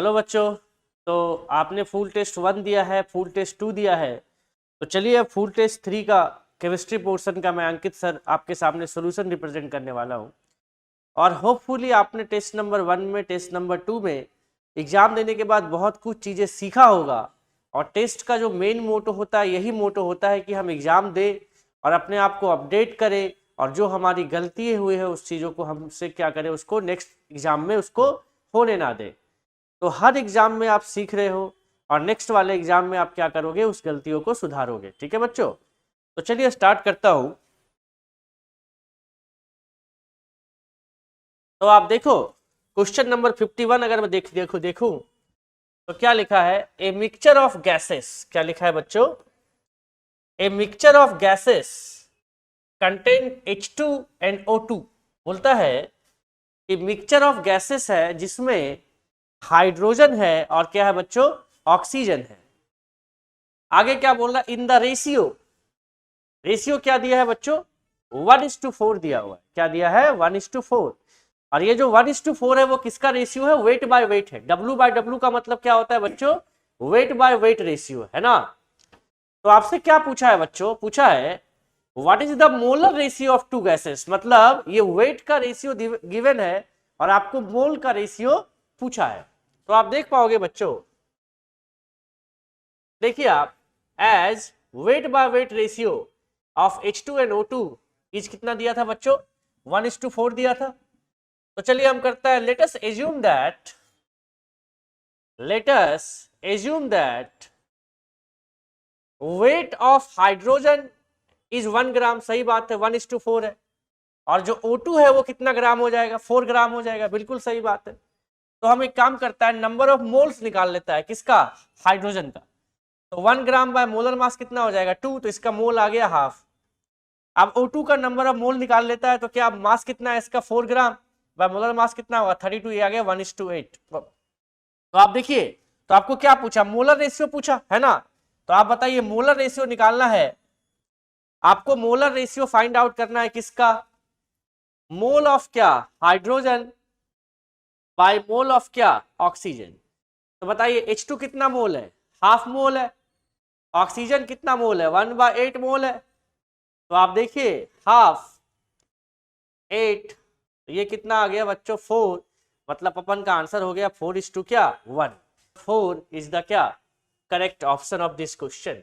Hello बच्चों, तो आपने फुल टेस्ट 1 दिया है, फुल टेस्ट 2 दिया है। तो चलिए अब फुल टेस्ट 3 का केमिस्ट्री पोर्शन का मैं अंकित सर आपके सामने सॉल्यूशन रिप्रेजेंट करने वाला हूं। और होपफुली आपने टेस्ट नंबर 1 में, टेस्ट नंबर 2 में एग्जाम देने के बाद बहुत कुछ चीज़ें सीखा होगा। और टेस्ट का जो मेन मोटो होता है, यही मोटो होता है कि हम एग्जाम दें और अपने आप को अपडेट करें, और जो हमारी गलती हुई है उस चीज़ों को हमसे क्या करें, उसको नेक्स्ट एग्जाम में उसको होने ना दें। तो हर एग्जाम में आप सीख रहे हो और नेक्स्ट वाले एग्जाम में आप क्या करोगे, उस गलतियों को सुधारोगे। ठीक है बच्चों, तो चलिए स्टार्ट करता हूं। तो आप देखो क्वेश्चन नंबर 51 अगर मैं देखूं तो क्या लिखा है, ए मिक्सचर ऑफ गैसेस। क्या लिखा है बच्चों, a mixture of gases contain H2 and O2। बोलता है कि मिक्सचर ऑफ गैसेस है जिसमें हाइड्रोजन है और क्या है बच्चों, ऑक्सीजन है। आगे क्या बोल रहा है, इन द रेशियो। रेशियो क्या दिया है बच्चों, 1:4 दिया हुआ है। क्या दिया है, 1:4। और ये जो 1:4 है वो किसका रेशियो है, वेट बाय वेट है। W/W का मतलब क्या होता है बच्चों, वेट बाय वेट रेशियो है ना। तो आपसे क्या पूछा है बच्चों, पूछा है what is the molar ratio of two gases. मतलब ये वेट का रेशियो गिवन है और आपको मोल का रेशियो पूछा है। तो आप देख पाओगे बच्चों, देखिए आप, as weight by weight ratio of H2 and O2 is कितना दिया था बच्चों, 1:4 दिया था। तो चलिए हम करता है, let us assume that weight of hydrogen is 1 ग्राम। सही बात है, 1:4 है। और जो O2 है वो कितना ग्राम हो जाएगा, 4 ग्राम हो जाएगा। बिल्कुल सही बात है। तो हम एक काम करता है, नंबर ऑफ मोल्स निकाल लेता है, किसका, हाइड्रोजन का। तो 1 ग्राम बाय मोलर मास कितना हो जाएगा, 2। तो इसका मोल आ गया हाफ। अब O2 का नंबर ऑफ मोल निकाल लेता है तो क्या मास कितना है इसका, 4 ग्राम बाय मोलर मास कितना होगा, 32। ये आ गया 1:8। तो आप देखिए, तो आपको क्या पूछा, मोलर रेशियो पूछा है ना। तो आप बताइए, मोलर रेशियो निकालना है आपको, मोलर रेशियो फाइंड आउट करना है किसका, मोल ऑफ क्या, हाइड्रोजन बाय मोल ऑफ क्या, ऑक्सीजन। तो बताइए H2 कितना मोल है, हाफ मोल है। ऑक्सीजन कितना मोल है, 1/8 मोल है। तो आप देखिए हाफ 8, तो ये कितना आ गया बच्चों, 4। मतलब अपन का आंसर हो गया 4:1। 4 इज द क्या, correct option of this question.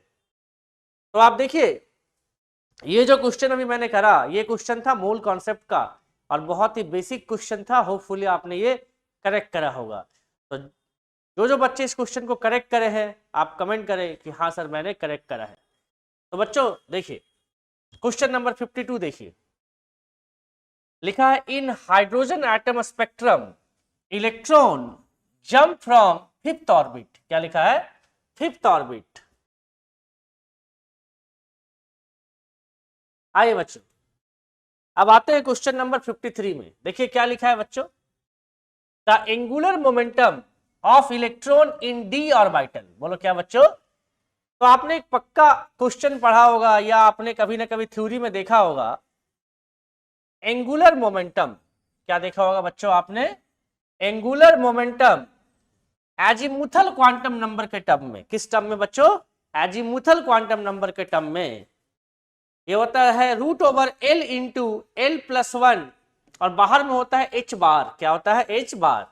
तो आप देखिए, ये जो क्वेश्चन अभी मैंने करा, ये क्वेश्चन था मोल कॉन्सेप्ट का और बहुत ही बेसिक क्वेश्चन था। होपफुली आपने ये करेक्ट करा होगा। तो जो बच्चे इस क्वेश्चन को करेक्ट करे हैं, आप कमेंट करें कि हाँ सर मैंने करेक्ट करा है। तो बच्चों देखिए क्वेश्चन नंबर 52 देखिए, लिखा है in hydrogen atom spectrum electron jump from 5th orbit. क्या लिखा है, 5th ऑर्बिट। आइए बच्चों, अब आते हैं क्वेश्चन नंबर 53 में। देखिए क्या लिखा है बच्चों, the angular momentum of electron in D orbital. बोलो क्या बच्चों, तो आपने एक पक्का क्वेश्चन पढ़ा होगा या आपने कभी ना कभी थ्योरी में देखा होगा, एंगुलर मोमेंटम। क्या देखा होगा बच्चों आपने, angular momentum azimuthal quantum number के टर्म में। किस टर्म में बच्चों, एजीमुथल क्वांटम नंबर के टर्म में। ये होता है √L इंटू L+1 और बाहर में होता है H बार। क्या होता है, H बार।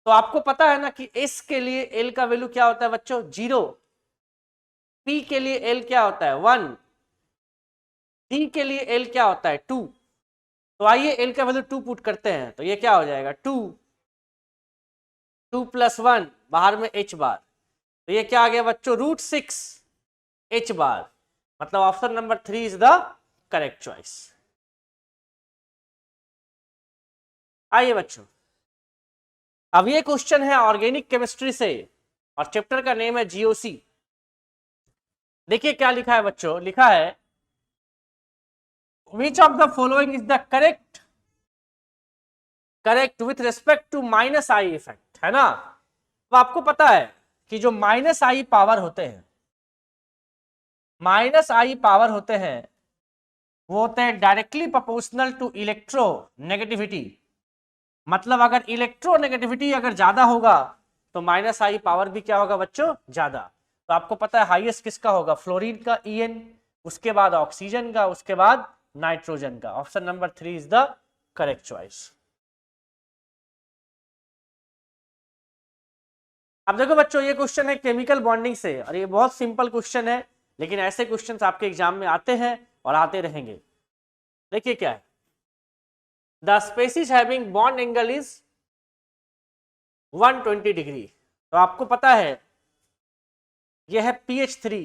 तो आपको पता है ना कि S के लिए L का वैल्यू क्या होता है बच्चों, 0। P के लिए L क्या होता है, 1। D के लिए L क्या होता है, 2। तो आइए L का वैल्यू 2 पुट करते हैं, तो ये क्या हो जाएगा, 2+1 बाहर में H बार। तो ये क्या आ गया बच्चों, √6 H बार। मतलब option number 3 is the correct choice. आइए बच्चों, अब ये क्वेश्चन है ऑर्गेनिक केमिस्ट्री से और चैप्टर का नेम है GOC। देखिए क्या लिखा है बच्चों, लिखा है which of the following is the correct with respect to -I effect, है ना। तो आपको पता है कि जो -I पावर होते हैं, -I पावर होते हैं, वो होते हैं डायरेक्टली प्रोपोर्शनल टू इलेक्ट्रोनेगेटिविटी। मतलब अगर इलेक्ट्रोनेगेटिविटी अगर ज्यादा होगा तो माइनस आई पावर भी क्या होगा बच्चों, ज्यादा। तो आपको पता है हाईएस्ट किसका होगा, फ्लोरीन का En, उसके बाद ऑक्सीजन का, उसके बाद नाइट्रोजन का। Option number 3 is the correct choice. अब देखो बच्चों, ये क्वेश्चन है केमिकल बॉन्डिंग से, और ये बहुत सिंपल क्वेश्चन है, लेकिन ऐसे क्वेश्चंस आपके एग्जाम में आते हैं और आते रहेंगे। देखिए क्या है, the species having bond angle is 120 degree. तो आपको पता है यह है PH3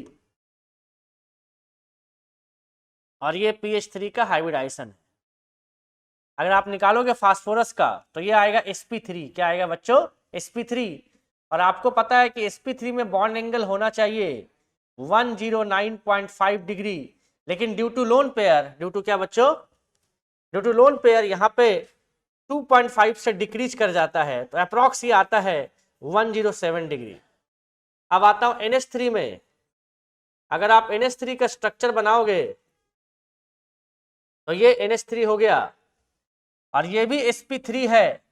और ये PH3 का हाइब्रिडाइजेशन है। अगर आप निकालोगे फास्फोरस का तो ये आएगा sp3। क्या आएगा बच्चों, sp3। और आपको पता है कि sp3 में बॉन्ड एंगल होना चाहिए 109.5 डिग्री, लेकिन due to lone pair, due to क्या बच्चों, ड्यू टू लोन पेयर यहाँ पे 2.5 से डिक्रीज कर जाता है, तो अप्रॉक्स ये आता है 107 डिग्री। अब आता हूं NH3 में। अगर आप NH3 का स्ट्रक्चर बनाओगे तो ये NH3 हो गया, और ये भी sp3 है,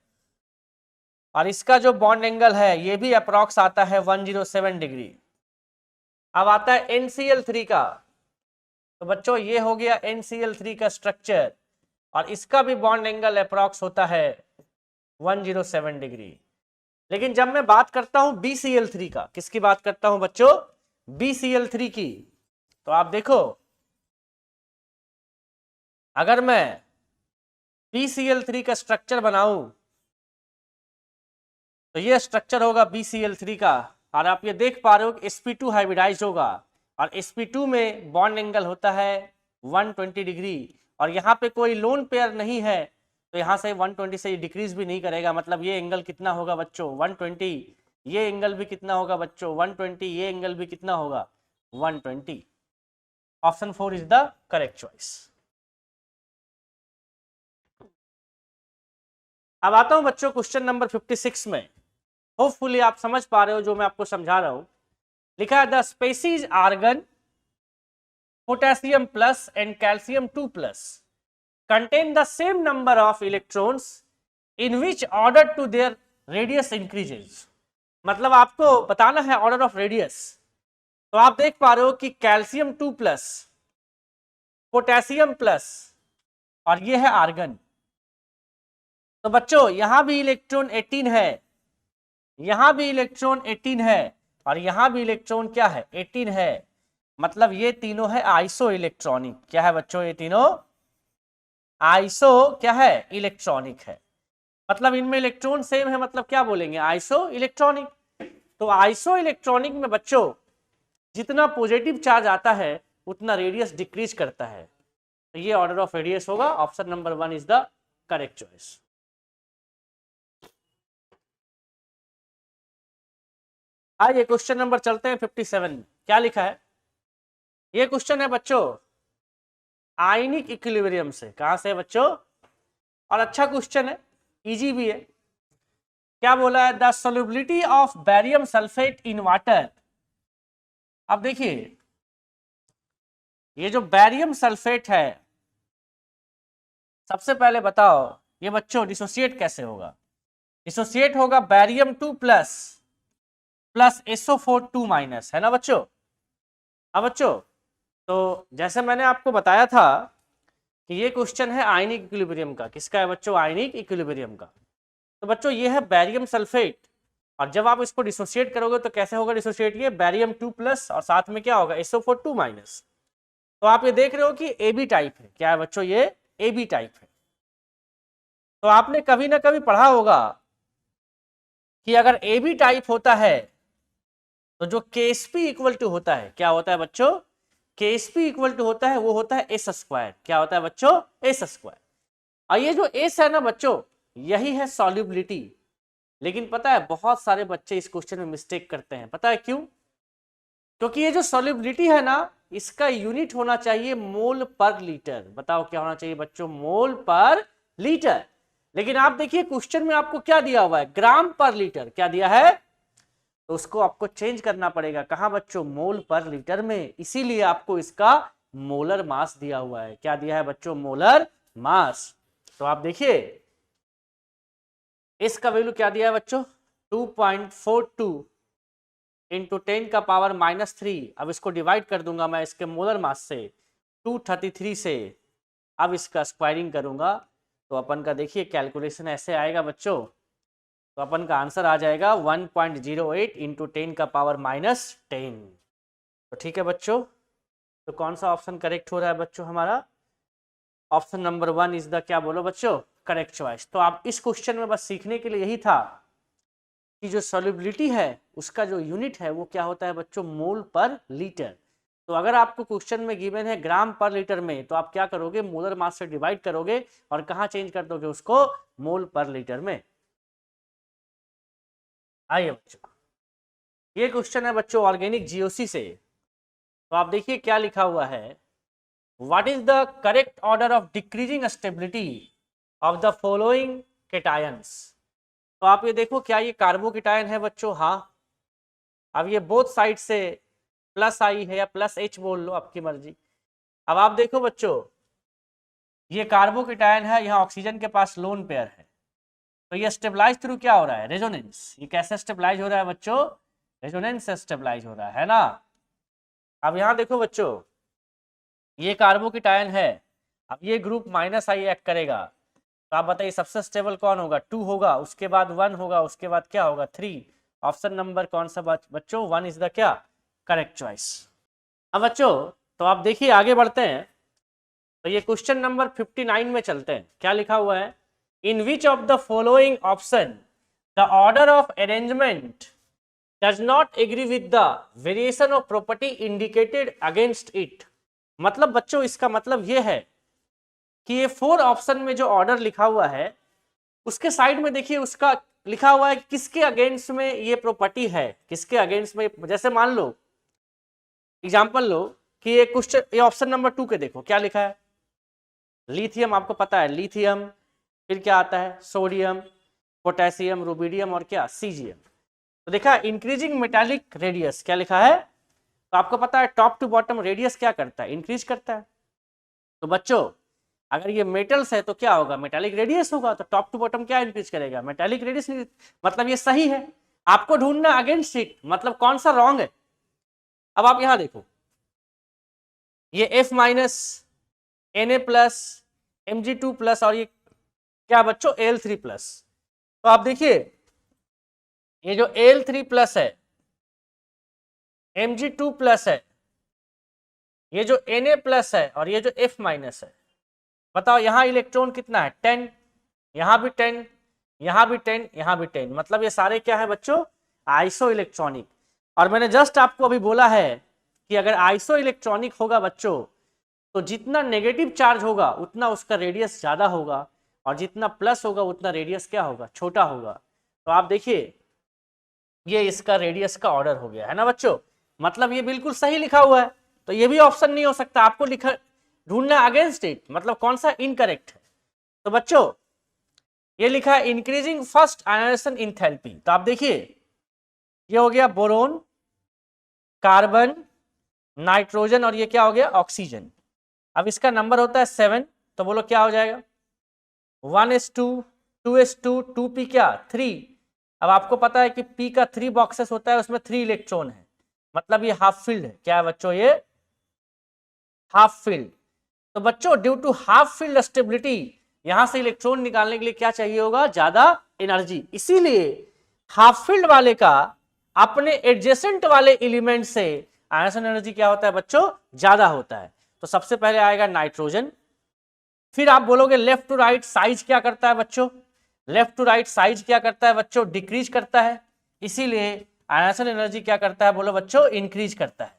और इसका जो बॉन्ड एंगल है ये भी अप्रॉक्स आता है 107 डिग्री। अब आता है NCl3 का, तो बच्चों ये हो गया NCl3 का स्ट्रक्चर, और इसका भी बॉन्ड एंगल अप्रॉक्स होता है 107 डिग्री। लेकिन जब मैं बात करता हूं BCl3 का, किसकी बात करता हूं बच्चों, BCl3 की, तो आप देखो अगर मैं BCl3 का स्ट्रक्चर बनाऊं तो ये स्ट्रक्चर होगा BCl3 का, और आप ये देख पा रहे हो कि sp2 हाइब्रिडाइज होगा, और sp2 में बॉन्ड एंगल होता है 120 डिग्री, और यहाँ पे कोई लोन पेयर नहीं है, तो यहाँ से 120 से डिक्रीज भी नहीं करेगा। मतलब ये एंगल कितना होगा बच्चों, 120। ये एंगल भी कितना होगा बच्चों, 120। ये एंगल भी कितना होगा, 120। Option 4 is the correct choice. अब आता हूं बच्चों क्वेश्चन नंबर 56 में। होपफुली आप समझ पा रहे हो जो मैं आपको समझा रहा हूं। लिखा है the species argon potassium plus and calcium 2 plus contain the same number of electrons in which order to their radius increases। मतलब आपको बताना है ऑर्डर ऑफ रेडियस। तो आप देख पा रहे हो कि कैल्शियम 2 प्लस, पोटेशियम प्लस, और ये है आर्गन। तो बच्चों यहां भी इलेक्ट्रॉन 18 है, यहां भी इलेक्ट्रॉन 18 है, और यहां भी इलेक्ट्रॉन क्या है, 18 है। मतलब ये तीनों है आइसो इलेक्ट्रॉनिक। क्या है बच्चों, ये तीनों आइसो क्या है, इलेक्ट्रॉनिक है। मतलब इनमें इलेक्ट्रॉन सेम है, मतलब क्या बोलेंगे, आइसो इलेक्ट्रॉनिक। तो आइसो इलेक्ट्रॉनिक में बच्चों जितना पॉजिटिव चार्ज आता है उतना रेडियस डिक्रीज करता है। तो ये ऑर्डर ऑफ रेडियस होगा। Option number 1 is the correct choice. आइए क्वेश्चन नंबर चलते हैं 57। क्या लिखा है, ये क्वेश्चन है बच्चों आयनिक इक्विलिब्रियम से। कहां से बच्चों, और अच्छा क्वेश्चन है, इजी भी है। क्या बोला है, the solubility of barium sulphate in water. अब देखिए ये जो बैरियम सल्फेट है, सबसे पहले बताओ ये बच्चों डिसोसिएट कैसे होगा। डिसोसिएट होगा barium 2 plus plus SO4 2 minus, है ना बच्चों। हाँ बच्चों, तो जैसे मैंने आपको बताया था कि ये क्वेश्चन है आयनिक इक्विलिब्रियम का। किसका है बच्चों, आयनिक इक्विलिब्रियम का। तो बच्चों ये है बैरियम सल्फेट, और जब आप इसको डिसोसिएट करोगे तो कैसे होगा डिसोसिएट, ये बैरियम 2 प्लस और साथ में क्या होगा, SO4 2 माइनस। तो आप ये देख रहे हो कि AB टाइप है। क्या है बच्चों, ये AB टाइप है। तो आपने कभी ना कभी पढ़ा होगा कि अगर AB टाइप होता है तो जो KSP इक्वल टू होता है, क्या होता है बच्चों, KSP इक्वल टू होता है, वो होता है S स्क्वायर। क्या होता है बच्चों, S स्क्वायर। और ये जो S है ना बच्चों, यही है सॉल्युबिलिटी। लेकिन पता है बहुत सारे बच्चे इस क्वेश्चन में मिस्टेक करते हैं। पता है क्यों, क्योंकि ये जो सॉल्युबिलिटी है ना, इसका यूनिट होना चाहिए मोल पर लीटर। बताओ क्या होना चाहिए बच्चों, मोल पर लीटर। लेकिन आप देखिए क्वेश्चन में आपको क्या दिया हुआ है, ग्राम पर लीटर। क्या दिया है, तो उसको आपको चेंज करना पड़ेगा। कहां बच्चों, मोल पर लीटर में। इसीलिए आपको इसका मोलर मास दिया हुआ है। क्या दिया है बच्चों, मोलर मास। तो आप देखिए इसका वैल्यू क्या दिया है बच्चों, 2.42 इंटू 10 का पावर -3। अब इसको डिवाइड कर दूंगा मैं इसके मोलर मास से 233 से, अब इसका स्क्वायरिंग करूंगा तो अपन का देखिए कैलकुलेशन ऐसे आएगा बच्चों, तो अपन का आंसर आ जाएगा 1.08 इंटू 10 का पावर -10। तो ठीक है बच्चों, तो कौन सा ऑप्शन करेक्ट हो रहा है बच्चों हमारा? ऑप्शन नंबर 1 इज द क्या बोलो बच्चों, करेक्ट चॉइस। तो आप इस क्वेश्चन में बस सीखने के लिए यही था कि जो सॉल्युबिलिटी है उसका जो यूनिट है वो क्या होता है बच्चों, मोल पर लीटर। तो अगर आपको क्वेश्चन में गिवन है ग्राम पर लीटर में, तो आप क्या करोगे, मोलर मास से डिवाइड करोगे और कहाँ चेंज कर दोगे उसको, मोल पर लीटर में। आइए बच्चों, ये क्वेश्चन है बच्चों ऑर्गेनिक जीओसी से। तो आप देखिए क्या लिखा हुआ है, what is the correct order of decreasing stability of the following cations. तो आप ये देखो, क्या ये कार्बोकेटायन है बच्चों? हाँ। अब ये बोथ साइड से प्लस आई है या प्लस एच बोल लो, आपकी मर्जी। अब आप देखो बच्चों, ये कार्बोकेटायन है, यहाँ ऑक्सीजन के पास लोन पेयर है, तो ये स्टेबलाइज थ्रू क्या हो रहा है, रेजोनेंस। ये कैसे स्टेबलाइज हो रहा है बच्चों, रेजोनेंस से स्टेबलाइज हो रहा है ना। अब यहाँ देखो बच्चों, ये कार्बोकेटायन है, अब ये ग्रुप -आई एक्ट करेगा, तो आप बताइए सबसे स्टेबल कौन होगा, 2 होगा, उसके बाद 1 होगा, उसके बाद क्या होगा, 3। ऑप्शन नंबर कौन सा बच्चों, 1 इज द क्या, करेक्ट चॉइस। अब बच्चों तो आप देखिए आगे बढ़ते हैं, तो ये क्वेश्चन नंबर 59 में चलते हैं। क्या लिखा हुआ है, in which of the following option the order of arrangement does not agree with the variation of property indicated against it. मतलब बच्चों इसका मतलब ये है कि ये 4 ऑप्शन में जो ऑर्डर लिखा हुआ है उसके साइड में देखिए उसका लिखा हुआ है कि किसके अगेंस्ट में ये प्रॉपर्टी है, किसके अगेंस्ट में। जैसे मान लो एग्जांपल लो कि ये क्वेश्चन, ये ऑप्शन नंबर 2 के देखो क्या लिखा है, लिथियम, आपको पता है लिथियम, फिर क्या आता है सोडियम, पोटेशियम, रुबिडियम और क्या सीजियम। तो देखा इंक्रीजिंग मेटालिक रेडियस क्या लिखा है, तो आपको पता है टॉप टू बॉटम रेडियस क्या करता है, इंक्रीज करता है। तो बच्चों अगर ये मेटल्स है तो क्या होगा, मेटालिक रेडियस होगा, तो टॉप टू बॉटम क्या इंक्रीज करेगा, मेटालिक रेडियस। मतलब ये सही है, आपको ढूंढना अगेंस्ट इट, मतलब कौन सा रॉन्ग है। अब आप यहां देखो, ये F-, Na+, Mg2+ और ये क्या बच्चों Al3+। तो आप देखिए ये जो Al3+ है, Mg2+ है, ये जो Na+ है और ये जो F- है, बताओ यहाँ इलेक्ट्रॉन कितना है, 10, यहाँ भी 10, यहाँ भी 10, यहाँ भी 10। मतलब ये सारे क्या है बच्चों, आइसो इलेक्ट्रॉनिक। और मैंने जस्ट आपको अभी बोला है कि अगर आइसो इलेक्ट्रॉनिक होगा बच्चों, तो जितना नेगेटिव चार्ज होगा उतना उसका रेडियस ज्यादा होगा, और जितना प्लस होगा उतना रेडियस क्या होगा, छोटा होगा। तो आप देखिए ये इसका रेडियस का ऑर्डर हो गया है ना बच्चों, मतलब ये बिल्कुल सही लिखा हुआ है। तो ये भी ऑप्शन नहीं हो सकता, आपको लिखा ढूंढना अगेंस्ट इट, मतलब कौन सा इनकरेक्ट है। तो बच्चों ये लिखा है इंक्रीजिंग फर्स्ट आयनाइजेशन इंथैल्पी। तो आप देखिए ये हो गया बोरोन, कार्बन, नाइट्रोजन और ये क्या हो गया ऑक्सीजन। अब इसका नंबर होता है 7, तो बोलो क्या हो जाएगा, 1s2, 2s2, 2p क्या 3। अब आपको पता है कि p का 3 बॉक्सेस होता है, उसमें 3 इलेक्ट्रॉन है, मतलब ये हाफ फील्ड है। क्या है बच्चों, ये हाफ फील्ड। तो बच्चों due to half filled stability, यहां से इलेक्ट्रॉन निकालने के लिए क्या चाहिए होगा, ज्यादा एनर्जी। इसीलिए हाफ फील्ड वाले का अपने एडजेसेंट वाले एलिमेंट से आयन एनर्जी क्या होता है बच्चों, ज्यादा होता है। तो सबसे पहले आएगा नाइट्रोजन, फिर आप बोलोगे लेफ्ट टू राइट साइज क्या करता है बच्चों, लेफ्ट टू राइट साइज क्या करता है बच्चों, डिक्रीज करता है। इसीलिए आयन एनर्जी क्या करता है बोलो बच्चों, इंक्रीज करता है।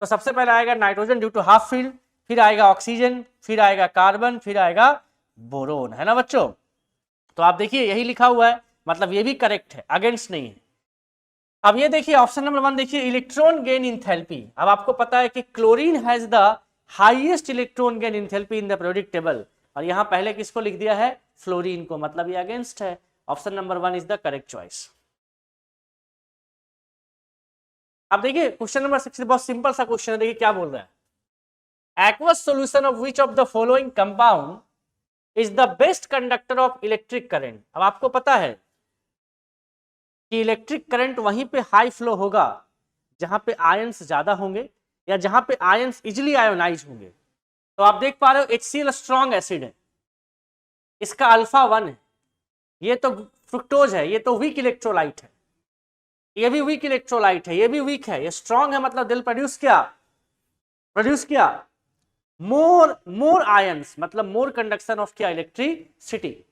तो सबसे पहले आएगा nitrogen due to half filled, फिर आएगा ऑक्सीजन, फिर आएगा कार्बन, फिर आएगा बोरोन, है ना बच्चों। तो आप देखिए यही लिखा हुआ है, मतलब ये भी करेक्ट है, अगेंस्ट नहीं है। अब ये देखिए ऑप्शन नंबर 1 देखिए, इलेक्ट्रॉन गेन इंथैल्पी। अब आपको पता है कि chlorine has the highest electron gain enthalpy in the periodic table, और यहां पहले किसको लिख दिया है, फ्लोरीन को, मतलब ये अगेंस्ट है। Option number 1 is the correct choice. अब देखिए क्वेश्चन नंबर 6 बहुत सिंपल सा क्वेश्चन है, देखिए क्या बोल रहा है, aqueous solution of which of the following compound is the best conductor of electric current. अब आपको पता है कि इलेक्ट्रिक करंट वहीं पे हाई फ्लो होगा जहां पे आयंस ज्यादा होंगे या जहां पे आयंस इजिली आयोनाइज होंगे। तो आप देख पा रहे हो HCl स्ट्रॉन्ग एसिड है, इसका अल्फा 1 है, ये तो फ्रुक्टोज है, ये तो वीक इलेक्ट्रोलाइट है, ये भी वीक इलेक्ट्रोलाइट है, ये भी वीक है, ये स्ट्रॉन्ग है, मतलब दिल प्रोड्यूस किया मोर आयंस, मतलब मोर कंडक्शन ऑफ क्या इलेक्ट्रिसिटी।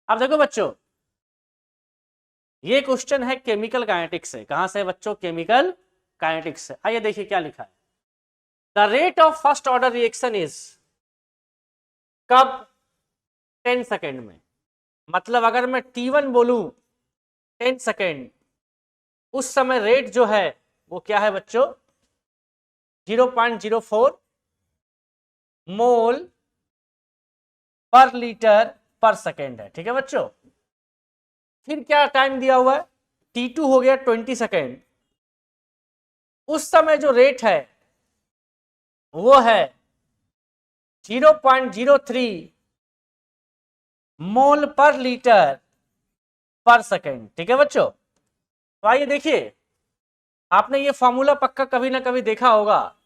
अब देखो बच्चों, ये क्वेश्चन है केमिकल काइनेटिक्स से। कहां से बच्चों? केमिकल काइनेटिक्स से। आइए देखिए क्या लिखा है। The rate of first order reaction is, कब? 10 सेकेंड में। मतलब अगर मैं T1 बोलूं 10 सेकेंड, उस समय रेट जो है वो क्या है बच्चों? 0.04 मोल पर लीटर पर सेकेंड है। ठीक है बच्चों। फिर क्या टाइम दिया हुआ है? T2 हो गया 20 सेकेंड, उस समय जो रेट है वो है 0.03 मोल पर लीटर पर सेकेंड। ठीक है बच्चों। तो आइए देखिए, आपने ये फॉर्मूला पक्का कभी ना कभी देखा होगा।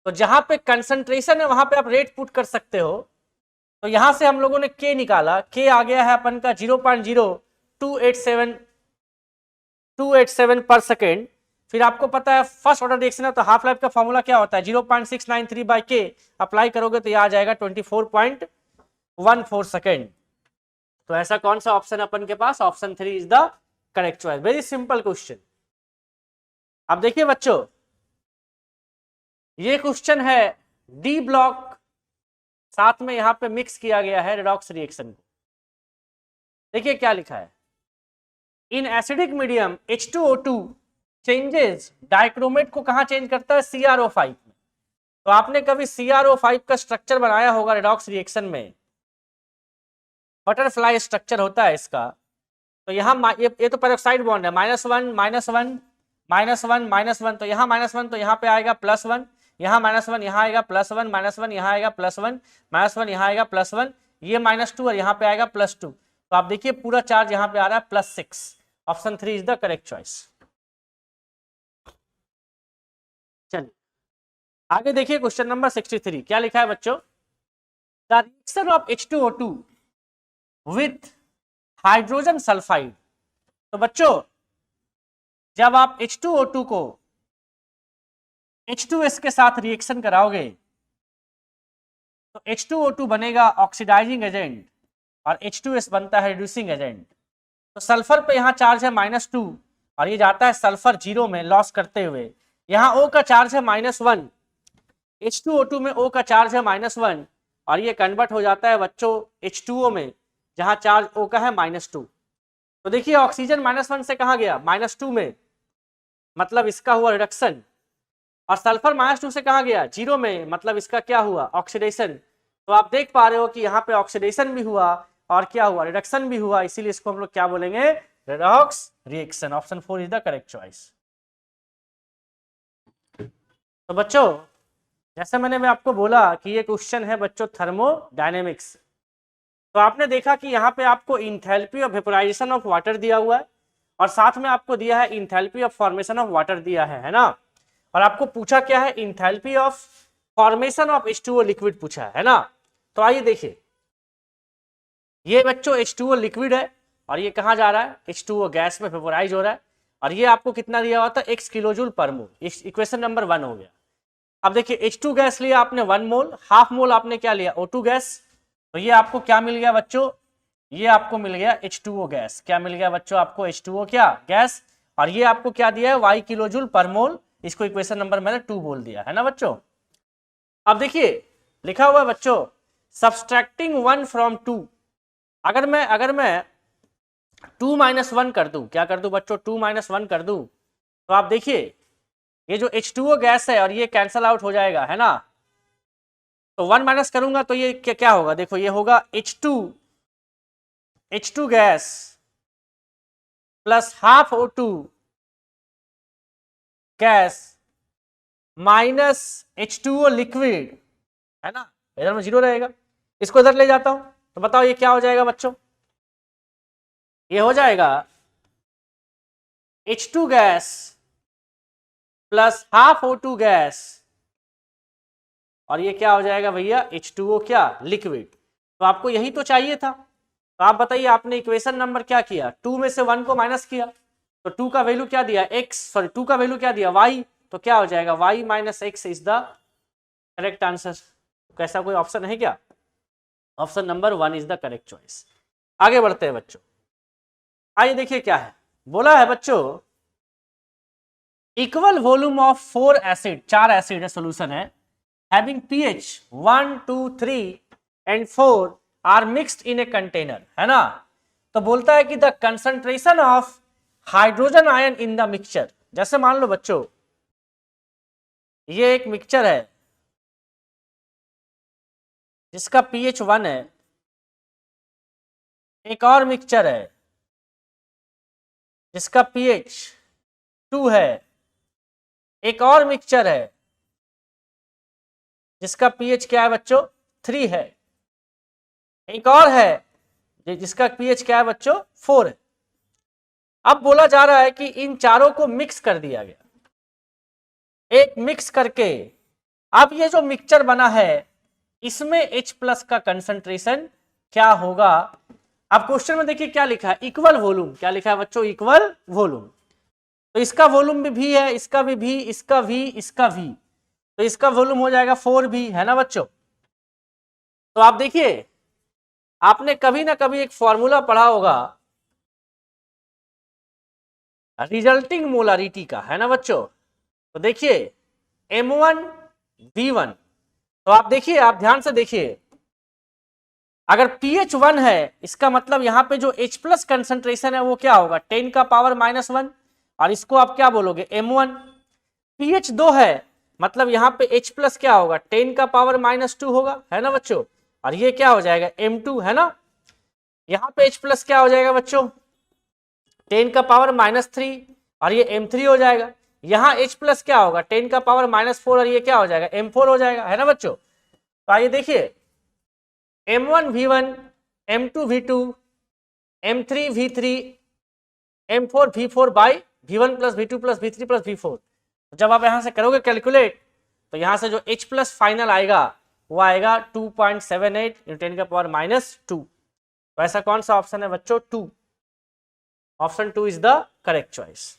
तो जहां पे कंसंट्रेशन है वहां पे आप रेट पुट कर सकते हो। तो यहां से हम लोगों ने K निकाला, K आ गया है अपन का 0.0287 पर सेकेंड। फिर आपको पता है फर्स्ट ऑर्डर रिएक्शन है तो हाफ लाइफ का फॉर्मूला क्या होता है? 0.693 बाई K अप्लाई करोगे तो ये आ जाएगा 24.14 सेकेंड। तो ऐसा कौन सा ऑप्शन है अपन के पास? Option 3 is the correct choice. Very simple question. अब देखिए बच्चों, ये क्वेश्चन है डी ब्लॉक, साथ में यहां पे मिक्स किया गया है रेडॉक्स रिएक्शन को। देखिए क्या लिखा है। In acidic medium H2O2 changes dichromate को कहां चेंज करता है? CrO5 में। तो आपने कभी CrO5 का स्ट्रक्चर बनाया होगा रेडॉक्स रिएक्शन में, बटरफ्लाई स्ट्रक्चर होता है इसका। तो यहाँ ये तो पेरोक्साइड बॉन्ड है, -1 -1 -1 -1, तो यहाँ -1 तो यहाँ पे आएगा +1, यहाँ -1 यहाँ आएगा +1 -1 यहाँ आएगा +1 -1 यहाँ आएगा +1, ये -2 और यहाँ पे आएगा +2। तो आप देखिए पूरा चार्ज यहाँ पे आ रहा है +6। Option 3 is the correct choice. चलिए आगे देखिए क्वेश्चन नंबर 63। क्या लिखा है बच्चों? The reaction of H2O2 with hydrogen sulphide. तो बच्चों जब आप H2O2 को H2S के साथ रिएक्शन कराओगे तो H2O2 बनेगा ऑक्सीडाइजिंग एजेंट और H2S बनता है रिड्यूसिंग एजेंट। तो सल्फर पे यहाँ चार्ज है -2 और ये जाता है सल्फर 0 में लॉस करते हुए। यहाँ O का चार्ज है -1, H2O2 में O का चार्ज है -1 और ये कन्वर्ट हो जाता है बच्चों H2O में, जहां चार्ज O का है -2। तो देखिए ऑक्सीजन -1 से कहां गया? -2 में, मतलब इसका हुआ रिडक्शन। और सल्फर -2 से कहां गया? 0 में, मतलब इसका क्या हुआ? ऑक्सीडेशन। तो आप देख पा रहे हो कि यहाँ पे ऑक्सीडेशन भी हुआ और क्या हुआ? रिडक्शन भी हुआ। इसीलिए इसको हम लोग क्या बोलेंगे? Redox reaction. Option 4 is the correct choice. तो बच्चों जैसे मैं आपको बोला कि ये क्वेश्चन है बच्चों थर्मोडायनेमिक्स। तो आपने देखा कि यहाँ पे आपको enthalpy of vaporisation of water दिया हुआ है और साथ में आपको दिया है enthalpy of formation of water दिया है ना। और आपको पूछा क्या है? Enthalpy of formation of H2O liquid पूछा है ना। तो आइए देखिए, ये बच्चों H2O लिक्विड है और ये कहाँ जा रहा है? H2O गैस में वेपोराइज हो रहा है और ये आपको कितना दिया हुआ था? x किलोजूल पर मोल। इक्वेशन नंबर 1 हो गया। अब देखिए H2 गैस लिया आपने 1 मोल, हाफ मोल आपने क्या लिया? O2 gas. तो ये आपको क्या मिल गया बच्चों? ये आपको मिल गया H2O गैस। क्या मिल गया बच्चों आपको? H2O क्या? गैस। और ये आपको क्या दिया है? y किलोजूल पर मोल। इसको इक्वेशन नंबर मैंने 2 बोल दिया है ना बच्चों। अब देखिए लिखा हुआ है बच्चों सब्सट्रैक्टिंग 1 फ्रॉम 2। अगर मैं 2 - 1 कर दूं, क्या कर दूं बच्चों? 2 - 1 कर दूं, तो आप देखिए ये जो H2O गैस है और ये कैंसल आउट हो जाएगा है ना। तो 1 माइनस करूंगा तो ये क्या होगा? देखो ये होगा H2 gas plus half O2 gas minus H2O liquid, है ना। इधर में 0 रहेगा, इसको इधर ले जाता हूं तो बताओ ये क्या हो जाएगा बच्चों? ये हो जाएगा H2 gas plus half O2 gas, और ये क्या हो जाएगा भैया H2O क्या लिक्विड। तो आपको यही तो चाहिए था। तो आप बताइए आपने इक्वेशन नंबर क्या किया, 2 में से 1 को माइनस किया, तो 2 का वैल्यू क्या दिया टू का वैल्यू क्या दिया y, तो क्या हो जाएगा y minus x is the correct answer. कैसा कोई ऑप्शन है क्या? Option number 1 is the correct choice. आगे बढ़ते हैं बच्चों, आइए देखिए क्या है, बोला है बच्चों equal volume of 4 acid, 4 acid है सोल्यूशन है, having pH 1, 2, 3 and 4 are mixed in a container, है ना। तो बोलता है कि the concentration of hydrogen ion in the mixture, जैसे मान लो बच्चों ये एक मिक्सचर है जिसका pH 1 है, एक और मिक्सचर है जिसका pH 2 है, एक और मिक्सचर है जिसका pH क्या है बच्चों 3 है, एक और है जिसका pH क्या है बच्चों 4 है। अब बोला जा रहा है कि इन चारों को मिक्स कर दिया गया, एक मिक्स करके अब ये जो मिक्सचर बना है इसमें H प्लस का कंसंट्रेशन क्या होगा। अब क्वेश्चन में देखिए क्या लिखा है, इक्वल वॉल्यूम, क्या लिखा है बच्चों इक्वल वॉल्यूम। तो इसका वॉल्यूम भी है, इसका भी, इसका भी, इसका भी, तो इसका वॉल्यूम हो जाएगा 4 भी, है ना बच्चों। तो आप देखिए आपने कभी ना कभी एक फॉर्मूला पढ़ा होगा रिजल्टिंग मोलारिटी का, है ना बच्चों। तो देखिए M1 V1, तो आप देखिए आप ध्यान से देखिए, अगर pH 1 है इसका मतलब यहां पे जो H प्लस कंसंट्रेशन है वो क्या होगा 10 का पावर -1, और इसको आप क्या बोलोगे M1। pH 2 है मतलब यहां पे H प्लस क्या होगा 10 का पावर -2 होगा, है ना बच्चों, और ये क्या हो जाएगा M2, है ना। यहां पे H प्लस क्या हो जाएगा बच्चों 10 का पावर -3, और ये M3 हो जाएगा। यहां H प्लस क्या होगा 10 का पावर -4, और ये क्या हो जाएगा M4 हो जाएगा, है ना बच्चों। तो आइए देखिए M1 V1, M2 V2, M3 V3, M4 V4 by V1 plus V2 plus V3 plus V4। जब आप यहां से करोगे कैलकुलेट तो यहां से जो H प्लस फाइनल आएगा वो आएगा 2.78 × 10 का पावर -2। तो ऐसा कौन सा ऑप्शन है बच्चों 2, option 2 is the correct choice.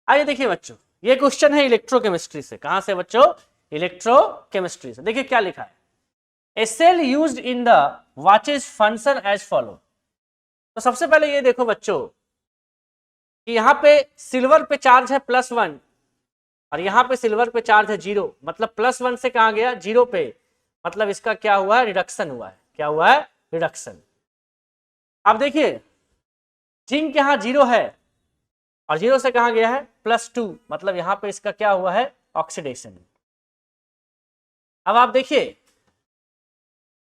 आइए देखिए बच्चों ये क्वेश्चन है इलेक्ट्रोकेमिस्ट्री से, कहां से बच्चों इलेक्ट्रोकेमिस्ट्री से। देखिए क्या लिखा है, a cell used in the watches function as follow. तो सबसे पहले ये देखो बच्चों कि यहाँ पे सिल्वर पे चार्ज है +1 और यहाँ पे सिल्वर पे चार्ज है 0, मतलब +1 से कहाँ गया 0 पे, मतलब इसका क्या हुआ है रिडक्शन हुआ है, क्या हुआ है रिडक्शन। अब देखिए जिंक यहाँ 0 है और 0 से कहाँ गया है +2, मतलब यहाँ पे इसका क्या हुआ है ऑक्सीडेशन। अब आप देखिए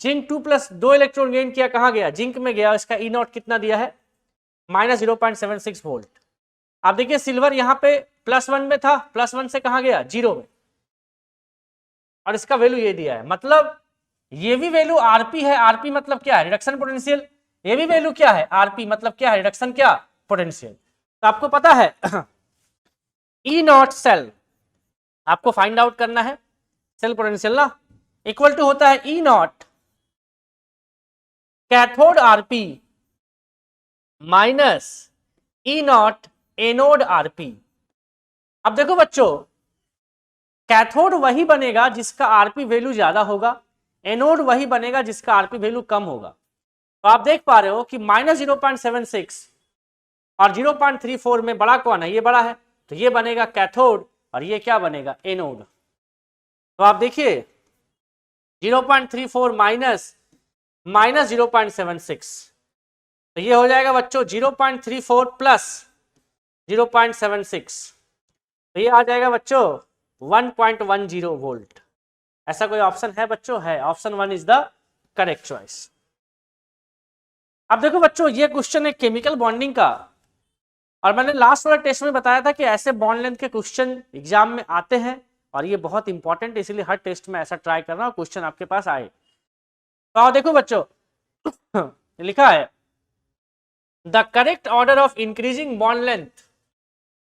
जिंक 2 + 2 इलेक्ट्रॉन गेन किया, कहाँ गया जिंक में गया, इसका E0 कितना दिया है -0.76 वोल्ट। आप देखिए सिल्वर यहाँ पे +1 में था, +1 से कहाँ गया 0 में, और इसका वैल्यू ये दिया है, मतलब ये भी वैल्यू आरपी है, आरपी मतलब क्या है रिडक्शन पोटेंशियल, ये भी वैल्यू क्या है आरपी मतलब क्या है रिडक्शन क्या पोटेंशियल। तो आपको पता है E0 सेल आपको फाइंड आउट करना है, सेल पोटेंशियल ना, इक्वल टू होता है E0 cathode RP minus E0 anode RP. अब देखो बच्चों कैथोड वही बनेगा जिसका आरपी वैल्यू ज्यादा होगा, एनोड वही बनेगा जिसका आरपी वैल्यू कम होगा। तो आप देख पा रहे हो कि -0.76 और 0.34 में बड़ा कौन है, ये बड़ा है, तो ये बनेगा कैथोड और ये क्या बनेगा एनोड। तो आप देखिए 0.34 माइनस -0.76, तो ये हो जाएगा बच्चों 0.34 प्लस 0.76, तो ये आ जाएगा बच्चों 1.10 वोल्ट। ऐसा कोई ऑप्शन है बच्चों, है, option 1 is the correct choice. अब देखो बच्चों ये क्वेश्चन है केमिकल बॉन्डिंग का, और मैंने लास्ट वाला टेस्ट में बताया था कि ऐसे बॉन्ड लेंथ के क्वेश्चन एग्जाम में आते हैं और ये बहुत इंपॉर्टेंट है, इसलिए हर टेस्ट में ऐसा ट्राई करना और क्वेश्चन आपके पास आए। तो देखो बच्चों लिखा है the correct order of increasing bond length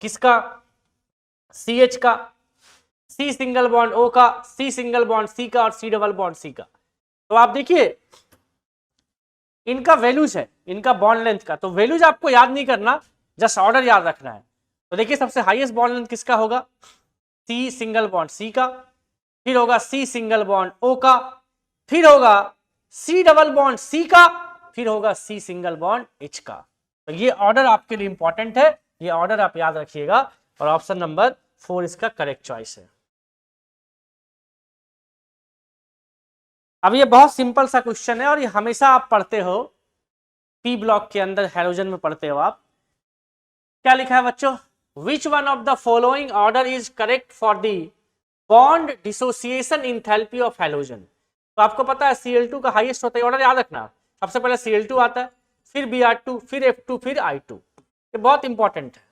किसका? CH का, C सिंगल बॉन्ड O का, C सिंगल बॉन्ड C का और C डबल बॉन्ड C का। तो आप देखिए इनका वैल्यूज है, इनका बॉन्ड लेंथ का, तो वैल्यूज आपको याद नहीं करना, जस्ट ऑर्डर याद रखना है। तो देखिए सबसे हाईएस्ट बॉन्ड लेंथ किसका होगा? C सिंगल बॉन्ड C का, फिर होगा C सिंगल बॉन्ड O का, फिर होगा C डबल बॉन्ड C का, फिर होगा C सिंगल बॉन्ड H का। तो ये ऑर्डर आपके लिए इंपॉर्टेंट है, ये ऑर्डर आप याद रखिएगा और ऑप्शन नंबर 4 इसका करेक्ट चॉइस है। अब ये बहुत सिंपल सा क्वेश्चन है और ये हमेशा आप पढ़ते हो, पी ब्लॉक के अंदर हैलोजन में पढ़ते हो आप। क्या लिखा है बच्चों? Which one of the following order is correct for the bond dissociation enthalpy of halogen. तो आपको पता है Cl2 का हाईएस्ट होता है, ऑर्डर याद रखना। सबसे पहले Cl2 आता है, फिर Br2, फिर F2, फिर I2। ये बहुत इंपॉर्टेंट है।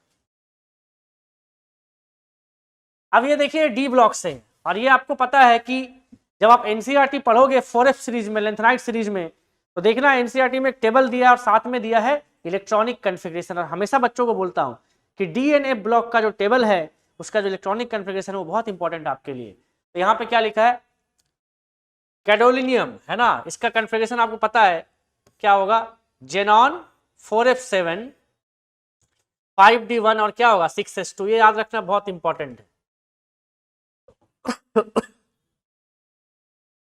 अब ये देखिए डी ब्लॉक से, और ये आपको पता है कि जब आप एनसीईआरटी पढ़ोगे 4F सीरीज में, लेंथेनाइट सीरीज में, तो देखना एनसीईआरटी में एक टेबल दिया है और साथ में दिया है इलेक्ट्रॉनिक कन्फिग्रेशन। और हमेशा बच्चों को बोलता हूं कि डीएनए ब्लॉक का जो टेबल है उसका जो इलेक्ट्रॉनिक कन्फिग्रेशन है वो बहुत इंपॉर्टेंट है आपके लिए। तो यहाँ पे क्या लिखा है? कैडोलिनियम है ना, इसका कन्फिग्रेशन आपको पता है क्या होगा? जेनॉन 4F7 5D1 और क्या होगा 6S2। ये याद रखना बहुत इंपॉर्टेंट है।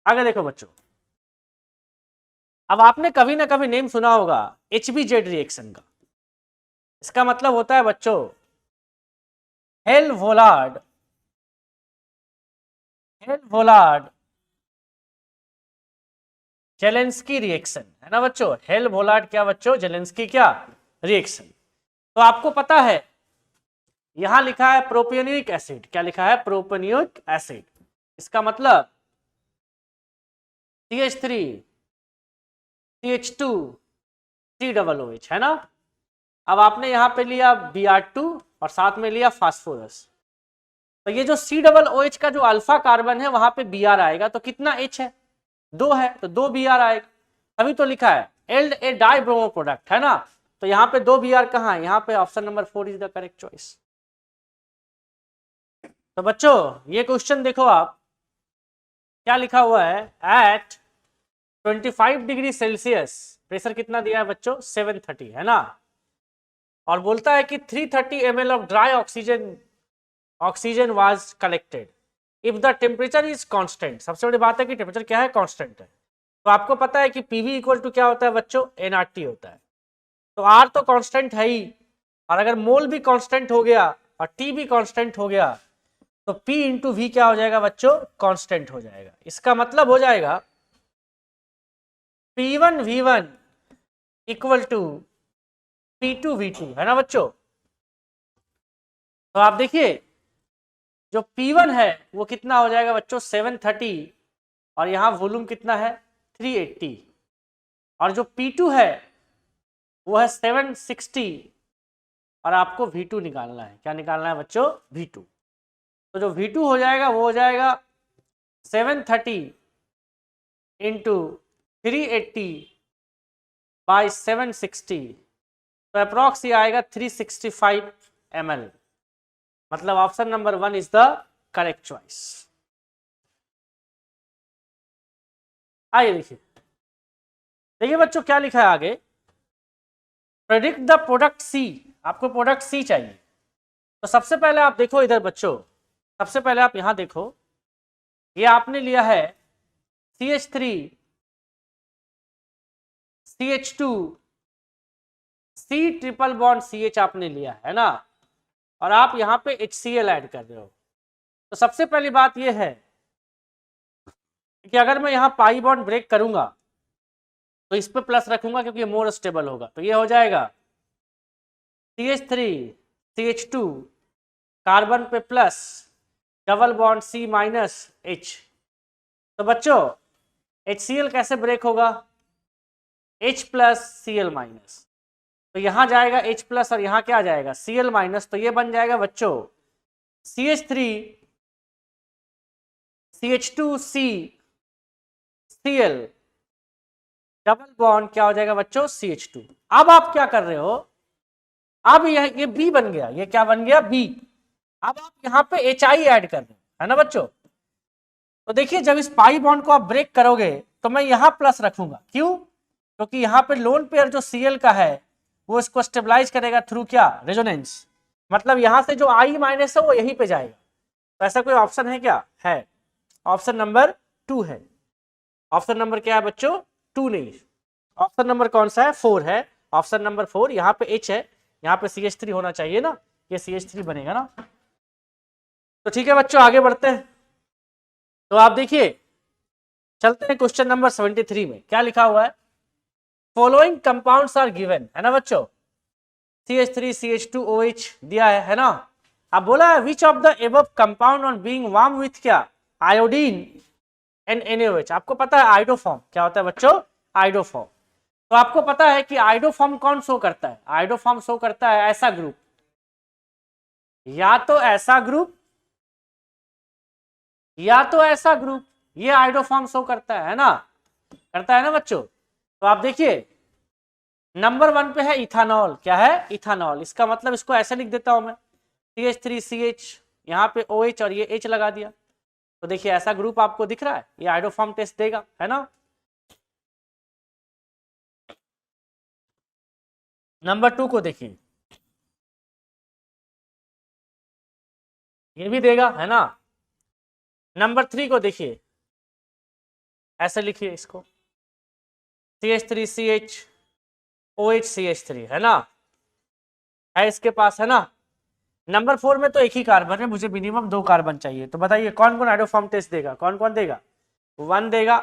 आगे देखो बच्चों, अब आपने कभी ना कभी नेम सुना होगा HBZ रिएक्शन का। इसका मतलब होता है बच्चों हेल-वोलार्ड जेलेंस्की रिएक्शन, है ना बच्चों? हेल-वोलार्ड क्या बच्चों? जेलेंस्की क्या रिएक्शन। तो आपको पता है यहां लिखा है प्रोपियोनिक एसिड। क्या लिखा है? Propionic acid. इसका मतलब CH3 CH2 COOH, है ना। अब आपने यहां पे लिया Br2 और साथ में लिया फास्फोरस, तो ये जो COOH का जो अल्फा कार्बन है वहां पे Br आएगा, तो कितना H है? 2 है, तो 2 Br आएगा। अभी तो लिखा है एल्ड ए डाई ब्रोमो प्रोडक्ट, है ना। तो यहाँ पे 2 Br कहाँ है? यहाँ पे option number 4 is the correct choice. तो बच्चों ये क्वेश्चन देखो आप, क्या लिखा हुआ है? एट 25 डिग्री सेल्सियस प्रेशर कितना दिया है बच्चों? 730, है ना। और बोलता है कि 330 ml of dry oxygen was collected if the temperature is constant. सबसे बड़ी बात है कि टेम्परेचर क्या है? कांस्टेंट है। तो आपको पता है कि पीवी इक्वल टू क्या होता है बच्चों? nRT होता है। तो आर तो कांस्टेंट है ही, और अगर मोल भी कांस्टेंट हो गया और टी भी कांस्टेंट हो गया तो P इंटू वी क्या हो जाएगा बच्चों? कांस्टेंट हो जाएगा। इसका मतलब हो जाएगा P1V1 इक्वल टू P2V2, है ना बच्चों। तो आप देखिए जो P1 है वो कितना हो जाएगा बच्चों? 730, और यहां वॉल्यूम कितना है? 380, और जो P2 है वो है 760, और आपको V2 निकालना है। क्या निकालना है बच्चों? V2। तो जो V2 हो जाएगा वो हो जाएगा 730 इंटू 380 बाई 760, तो अप्रॉक्स ये आएगा 365 ml। मतलब option number 1 is the correct choice. आइए देखिए, देखिए बच्चों क्या लिखा है आगे? Predict the product C। आपको प्रोडक्ट C चाहिए। तो सबसे पहले आप देखो इधर बच्चों, सबसे पहले आप यहां देखो, ये आपने लिया है CH3 CH2 C triple bond CH आपने लिया है ना, और आप यहां पे HCl ऐड कर रहे हो। तो सबसे पहली बात यह है कि अगर मैं यहां पाई बॉन्ड ब्रेक करूंगा तो इस पे प्लस रखूंगा क्योंकि ये मोर स्टेबल होगा। तो ये हो जाएगा CH3 CH2 कार्बन पे plus double bond C minus H। तो बच्चों HCl कैसे ब्रेक होगा? H प्लस Cl माइनस, तो यहां जाएगा H प्लस और यहां क्या आ जाएगा? Cl minus. तो ये बन जाएगा बच्चों CH3 CH2 C Cl double bond क्या हो जाएगा बच्चों, CH2। अब आप क्या कर रहे हो, अब ये बी बन गया, ये क्या बन गया, बी। अब आप यहाँ पे HI ऐड कर रहे हो, है ना बच्चों। तो देखिए जब इस पाई बॉन्ड को आप ब्रेक करोगे तो मैं यहाँ प्लस रखूंगा, क्यों, क्योंकि यहाँ पे लोन पेयर जो Cl का है वो इसको स्टेबलाइज करेगा थ्रू क्या, रेजोनेंस। मतलब यहाँ से जो I माइनस है वो यहीं पे जाएगा। तो ऐसा कोई ऑप्शन है क्या, है, ऑप्शन नंबर 2 है। ऑप्शन नंबर क्या है बच्चों, 2 नहीं, ऑप्शन नंबर कौन सा है, 4 है। ऑप्शन नंबर 4, यहाँ पे H है, यहाँ पे CH3 होना चाहिए ना, ये CH3 बनेगा ना। तो ठीक है बच्चों आगे बढ़ते हैं। तो आप देखिए चलते हैं क्वेश्चन नंबर 73 में, क्या लिखा हुआ है, फॉलोइंग कंपाउंड्स आर गिवन, है ना बच्चों, CH3 CH2 OH दिया है ना। अब बोला है which of the above compound on being warm with क्या, आयोडीन एंड NaOH। आपको पता है आइडोफॉर्म क्या होता है बच्चों, आइडोफॉर्म। तो आपको पता है कि आइडोफॉर्म कौन शो करता है, आइडोफॉर्म शो करता है ऐसा ग्रुप, या तो ऐसा ग्रुप या तो ऐसा ग्रुप, ये आइडोफॉर्म शो करता है ना, करता है ना बच्चों। तो आप देखिए नंबर 1 पे है इथानॉल, क्या है, इथानॉल। इसका मतलब इसको ऐसे लिख देता हूं मैं, CH3CH, यहाँ पे OH और ये H लगा दिया। तो देखिए ऐसा ग्रुप आपको दिख रहा है, ये आइडोफॉर्म टेस्ट देगा, है ना। नंबर 2 को देखिए, ये भी देगा, है ना। नंबर 3 को देखिए, ऐसे लिखिए इसको, CH3CH OH CH3, है ना, है इसके पास, है ना। नंबर 4 में तो एक ही कार्बन है, मुझे मिनिमम 2 कार्बन चाहिए। तो बताइए कौन कौन आइडोफॉर्म टेस्ट देगा, कौन कौन देगा, 1 देगा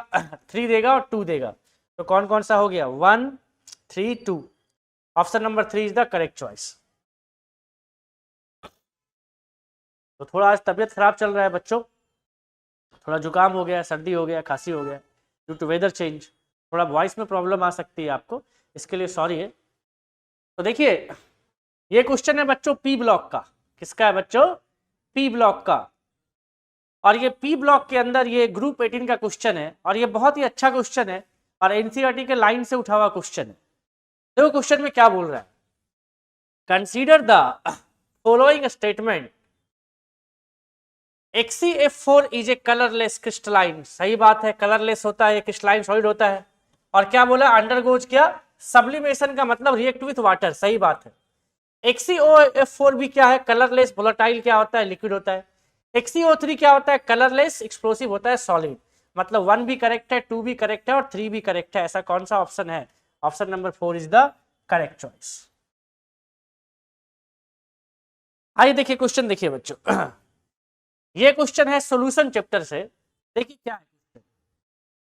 3 देगा और 2 देगा। तो कौन कौन सा हो गया, 1 3 2। Option number 3 is the correct choice. तो थोड़ा आज तबियत खराब चल रहा है बच्चों, थोड़ा जुकाम हो गया, सर्दी हो गया, खांसी हो गया, ड्यू टू वेदर चेंज, थोड़ा वॉइस में प्रॉब्लम आ सकती है आपको, इसके लिए सॉरी है। तो देखिए ये क्वेश्चन है बच्चों पी ब्लॉक का, किसका है बच्चों, पी ब्लॉक का। और ये पी ब्लॉक के अंदर ये ग्रुप 18 का क्वेश्चन है, और ये बहुत ही अच्छा क्वेश्चन है, और एनसीईआरटी के लाइन से उठा हुआ क्वेश्चन है। देखो क्वेश्चन में क्या बोल रहा है, consider the following statement, XeF4 is a colourless crystalline. सही बात है, कलरलेस होता है, क्रिस्टलाइन सॉलिड होता है। और क्या बोला, अंडरगोज क्या, सब्लिमेशन का मतलब रिएक्ट विथ वाटर, सही बात है। XeOF4 भी क्या है, कलरलेस वोलेटाइल क्या होता है, लिक्विड होता है। XeO3 क्या होता है, कलरलेस एक्सप्लोसिव होता है, सॉलिड। मतलब 1 भी करेक्ट है, 2 भी करेक्ट है और 3 भी करेक्ट है। ऐसा कौन सा ऑप्शन है, option number 4 is the correct choice. आइए देखिए क्वेश्चन, देखिए बच्चों ये क्वेश्चन है सॉल्यूशन चैप्टर से। देखिए क्या है,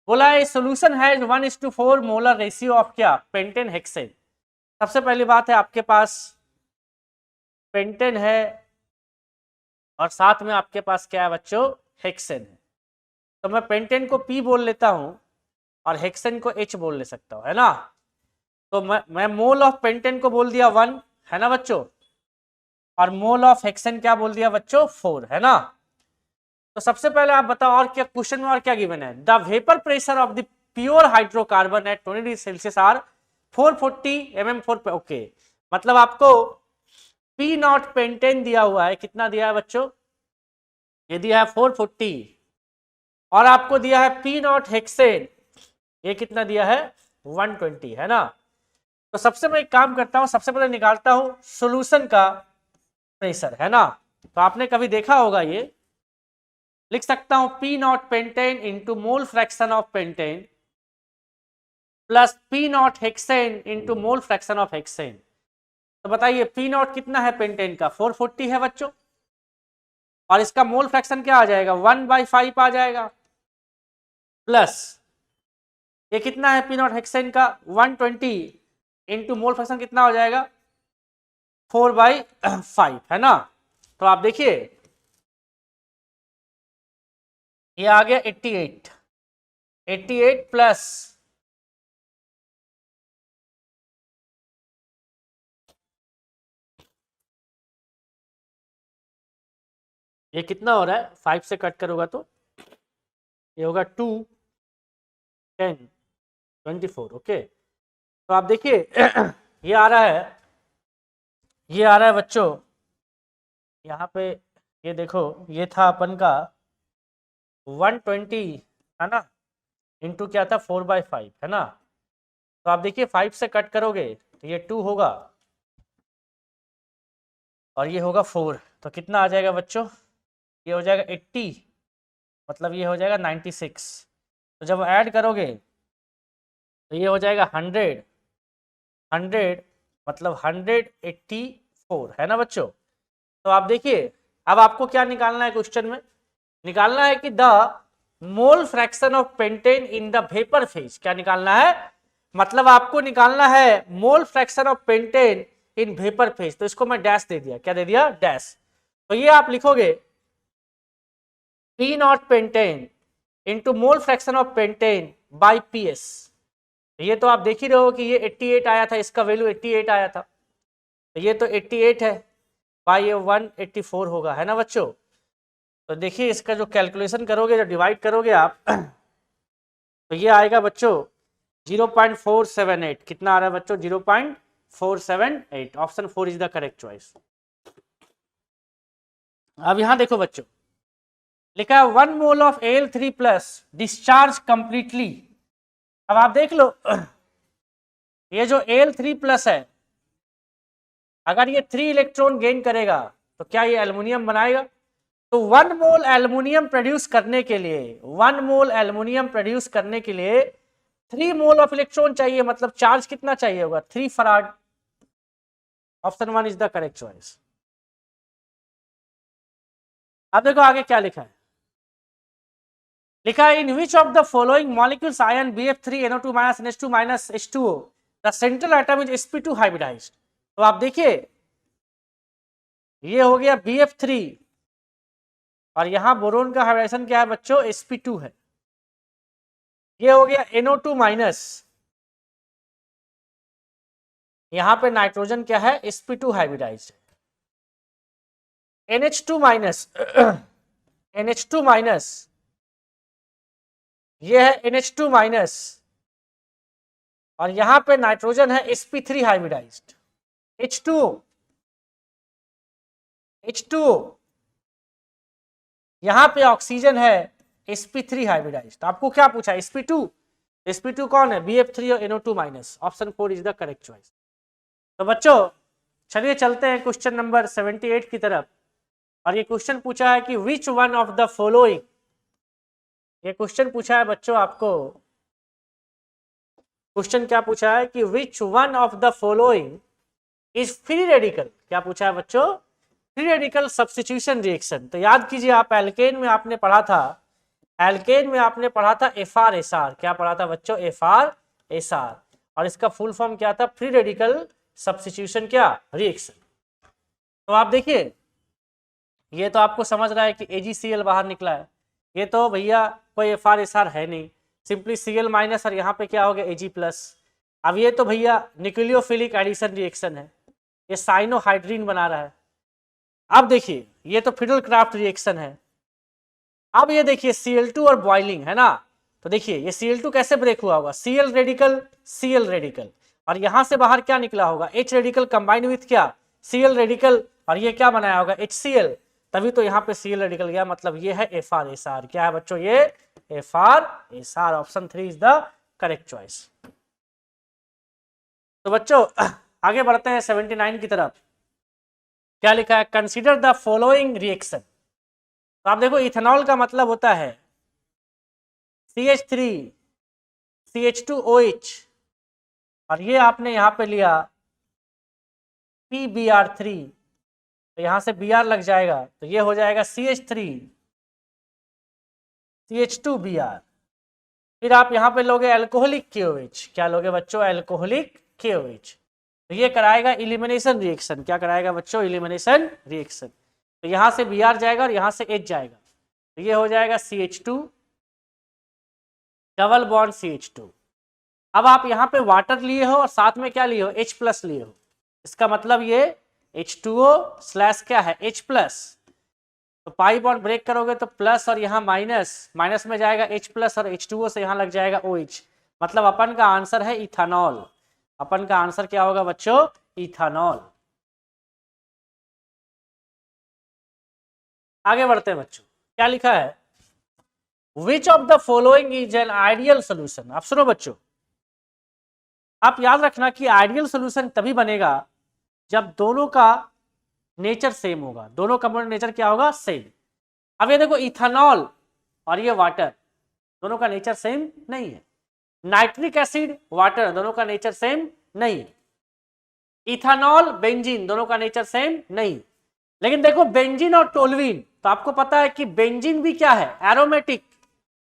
बोला है सॉल्यूशन है 1:4 मोलर रेशियो ऑफ क्या, पेंटेन हेक्सेन। सबसे पहली बात है आपके पास पेंटेन है और साथ में आपके पास क्या है बच्चों, हेक्सेन है। तो मैं पेंटेन को P बोल लेता हूं और हेक्सेन को H बोल ले सकता हूं, है ना। तो मैं मोल ऑफ पेंटेन को बोल दिया 1, है ना बच्चों, और मोल ऑफ हेक्सेन क्या बोल दिया बच्चों, 4, है ना। तो सबसे पहले आप बताओ और क्या क्वेश्चन में और क्या गिवन है, the vapour pressure of the pure hydrocarbon at 20 degree Celsius are 440 mm/4। Okay, मतलब आपको P नॉट पेंटेन दिया हुआ है, कितना दिया है बच्चों, ये दिया है 440, और आपको दिया है P नॉट हेक्सेन, ये कितना दिया है 120, है ना। तो सबसे मैं एक काम करता हूं, सबसे पहले निकालता हूं सॉल्यूशन का प्रेशर, है ना। तो आपने कभी देखा होगा, ये लिख सकता हूं P not pentane into mole fraction of pentane plus P not hexane into mole fraction of hexane. तो बताइए P नॉट कितना है पेंटेन का, 440 है बच्चों, और इसका मोल फ्रैक्शन क्या आ जाएगा, 1/5 आ जाएगा, प्लस ये कितना है P नॉट हेक्सेन का 120 इंटू मोल फ्रैक्शन कितना हो जाएगा 4/5, है ना। तो आप देखिए ये आ गया 88 प्लस ये कितना हो रहा है, 5 से कट करोगा तो ये होगा 2 10 24। ओके, तो आप देखिए ये आ रहा है, ये आ रहा है बच्चों यहाँ पे, ये देखो ये था अपन का 120 है ना, इंटू क्या था 4/5 है ना। तो आप देखिए 5 से कट करोगे तो ये 2 होगा और ये होगा 4, तो कितना आ जाएगा बच्चों, ये हो जाएगा 80, मतलब ये हो जाएगा 96। तो जब ऐड करोगे तो ये हो जाएगा 100 मतलब 184 है ना बच्चों। तो आप देखिए अब आपको क्या निकालना है क्वेश्चन में, निकालना है कि the mole fraction of pentane in the vapour phase, क्या निकालना है, मतलब आपको निकालना है mole fraction of pentane in vapour phase. तो इसको मैं डैश दे दिया, क्या दे दिया, डैश। तो ये आप लिखोगे P not pentane into mole fraction of pentane by PS। ये तो आप देख ही रहे हो कि ये 88 आया था, इसका वैल्यू 88 आया था, तो ये तो 88 है बाई ये 184 होगा, है ना बच्चों। तो देखिए इसका जो कैलकुलेशन करोगे, जो डिवाइड करोगे आप तो ये आएगा बच्चों 0.478, कितना आ रहा है बच्चों, 0.478। Option 4 is the correct choice. अब यहां देखो बच्चों लिखा है 1 mole of Al3 plus discharge completely. अब आप देख लो ये जो Al3 प्लस है, अगर ये 3 इलेक्ट्रॉन गेन करेगा तो क्या ये एल्युमिनियम बनाएगा। तो 1 मोल एल्युमिनियम प्रोड्यूस करने के लिए, 1 मोल एल्युमिनियम प्रोड्यूस करने के लिए 3 मोल ऑफ इलेक्ट्रॉन चाहिए, मतलब चार्ज कितना चाहिए होगा, 3 farad. Option 1 is the correct choice. अब देखो आगे क्या लिखा है, लिखा है in which of the following molecules ion BF3NO2 NH2 H2O the central atom is sp2 hybridized. तो आप देखिए ये हो गया BF3 और यहां बोरोन का हाइब्रिडाइजेशन क्या है बच्चों, sp2 है। ये हो गया NO2 माइनस, यहां पे नाइट्रोजन क्या है, sp2 hybridised. NH2 minus NH2 minus, ये है NH2 माइनस और यहां पे नाइट्रोजन है sp3 हाइब्रिडाइज्ड। H2O यहां पे ऑक्सीजन है sp3 हाइब्रिडाइज्ड। आपको क्या पूछा, sp2 कौन है, BF3 और NO2 minus. Option 4 is the correct choice. तो बच्चों चलिए चलते हैं क्वेश्चन नंबर 78 की तरफ। और ये क्वेश्चन पूछा है कि which one of the following, ये क्वेश्चन पूछा है बच्चों आपको, क्वेश्चन क्या पूछा है कि which one of the following is free radical. क्या पूछा है बच्चों, फ्री रेडिकल सब्स्टिट्यूशन रिएक्शन। तो याद कीजिए आप एल्केन में आपने पढ़ा था, एल्केन में आपने पढ़ा था FR-SR। क्या पढ़ा था बच्चों, FR-SR, और इसका फुल फॉर्म क्या था, फ्री रेडिकल सब्स्टिट्यूशन क्या रिएक्शन। तो आप देखिए ये तो आपको समझ रहा है कि AgCl बाहर निकला है, ये तो भैया कोई FR-SR है नहीं, सिंपली Cl माइनस और यहाँ पे क्या हो गया Ag प्लस। अब ये तो भैया न्यूक्लियोफिलिक एडिशन रिएक्शन है, ये साइनोहाइड्रीन बना रहा है। अब देखिए ये तो फिडल-क्राफ्ट रिएक्शन है। अब ये देखिए Cl2 और बॉइलिंग है ना, तो देखिए ये Cl2 कैसे ब्रेक हुआ होगा, Cl रेडिकल और यहां से बाहर क्या निकला होगा, H रेडिकल कंबाइन विथ क्या, Cl रेडिकल, और ये क्या बनाया होगा HCl, तभी तो यहाँ पे Cl रेडिकल गया, मतलब ये है FR-SR। क्या है बच्चों, ये FR-SR। Option 3 is the correct choice. तो बच्चों आगे बढ़ते हैं 79 की तरफ। क्या लिखा है, कंसीडर द फॉलोइंग रिएक्शन। तो आप देखो इथेनॉल का मतलब होता है CH3 CH2OH और ये आपने यहाँ पे लिया PBr3, तो यहां से Br लग जाएगा, तो ये हो जाएगा CH3 CH2Br। फिर आप यहाँ पे लोगे एल्कोहलिक KOH। क्या लोगे बच्चों, एल्कोहलिक KOH। तो ये कराएगा इलिमिनेशन रिएक्शन। क्या कराएगा बच्चों, इलिमिनेशन रिएक्शन। तो यहां से Br जाएगा और यहां से H जाएगा, तो ये हो जाएगा CH2 डबल बॉन्ड CH2। अब आप यहाँ पे वाटर लिए हो और साथ में क्या लिए हो, H प्लस लिए हो, इसका मतलब ये H2O स्लैश क्या है, H प्लस। तो पाई बॉन्ड ब्रेक करोगे तो प्लस और यहाँ माइनस, माइनस में जाएगा H प्लस और H2O से यहाँ लग जाएगा OH, मतलब अपन का आंसर है इथानॉल। अपन का आंसर क्या होगा बच्चों? इथानॉल। आगे बढ़ते हैं बच्चों, क्या लिखा है? Which of the following is an ideal solution. आप सुनो बच्चों, आप याद रखना कि आइडियल सोल्यूशन तभी बनेगा जब दोनों का नेचर सेम होगा। दोनों कंपाउंड नेचर क्या होगा? सेम। अब ये देखो, इथानॉल और ये वाटर, दोनों का नेचर सेम नहीं है। नाइट्रिक एसिड, वाटर, दोनों का नेचर सेम नहीं है। इथानॉल, बेंजीन, दोनों का नेचर सेम नहीं। लेकिन देखो बेंजीन और टोलुइन, तो आपको पता है कि बेंजीन भी क्या है? एरोमेटिक।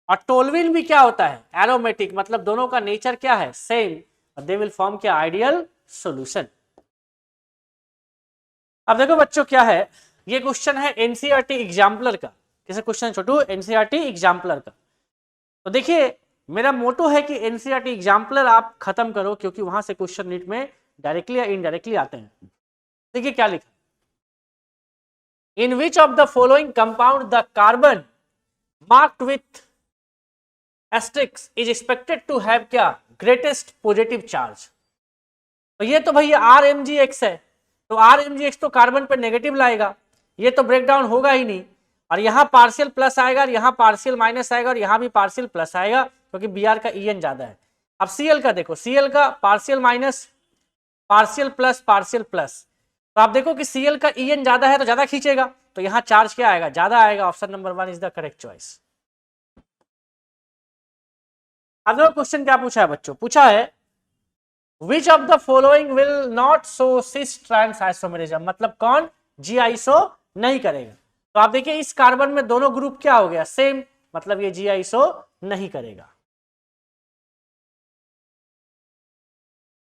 और टोलुइन भी क्या होता है? एरोमेटिक। मतलब दोनों का नेचर क्या है? सेम। दे विल फॉर्म क्या? Ideal solution. अब देखो बच्चों क्या है, ये क्वेश्चन है एनसीईआरटी एग्जाम्पलर का। कैसे क्वेश्चन छोटू? एनसीईआरटी एग्जाम्पलर का। तो देखिए, मेरा मोटो है कि एनसीईआरटी एग्जाम्पलर आप खत्म करो, क्योंकि वहां से क्वेश्चन नीट में डायरेक्टली या इनडायरेक्टली आते हैं। देखिए क्या लिखा, in which of the following compound the carbon marked with asterisks is expected to have क्या? Greatest positive charge. तो ये तो भैया RMgX है, तो RMgX तो कार्बन पर नेगेटिव लाएगा, ये तो ब्रेक डाउन होगा ही नहीं। और यहाँ पार्शियल प्लस आएगा और यहाँ पार्शियल माइनस आएगा और यहाँ भी पार्शियल प्लस आएगा, क्योंकि Br का En ज्यादा है। अब Cl का देखो, Cl का partial minus, partial plus, partial plus. तो आप देखो कि Cl का En ज्यादा है तो ज्यादा खींचेगा, तो यहाँ चार्ज क्या आएगा? ज्यादा आएगा। Option number 1 is the correct choice. अब देखो क्वेश्चन क्या पूछा है बच्चों, पूछा है which of the following will not show cis trans isomerism. मतलब कौन जी आइसो नहीं करेगा? तो आप देखिए इस कार्बन में दोनों ग्रुप क्या हो गया? सेम। मतलब ये जी आइसो नहीं करेगा।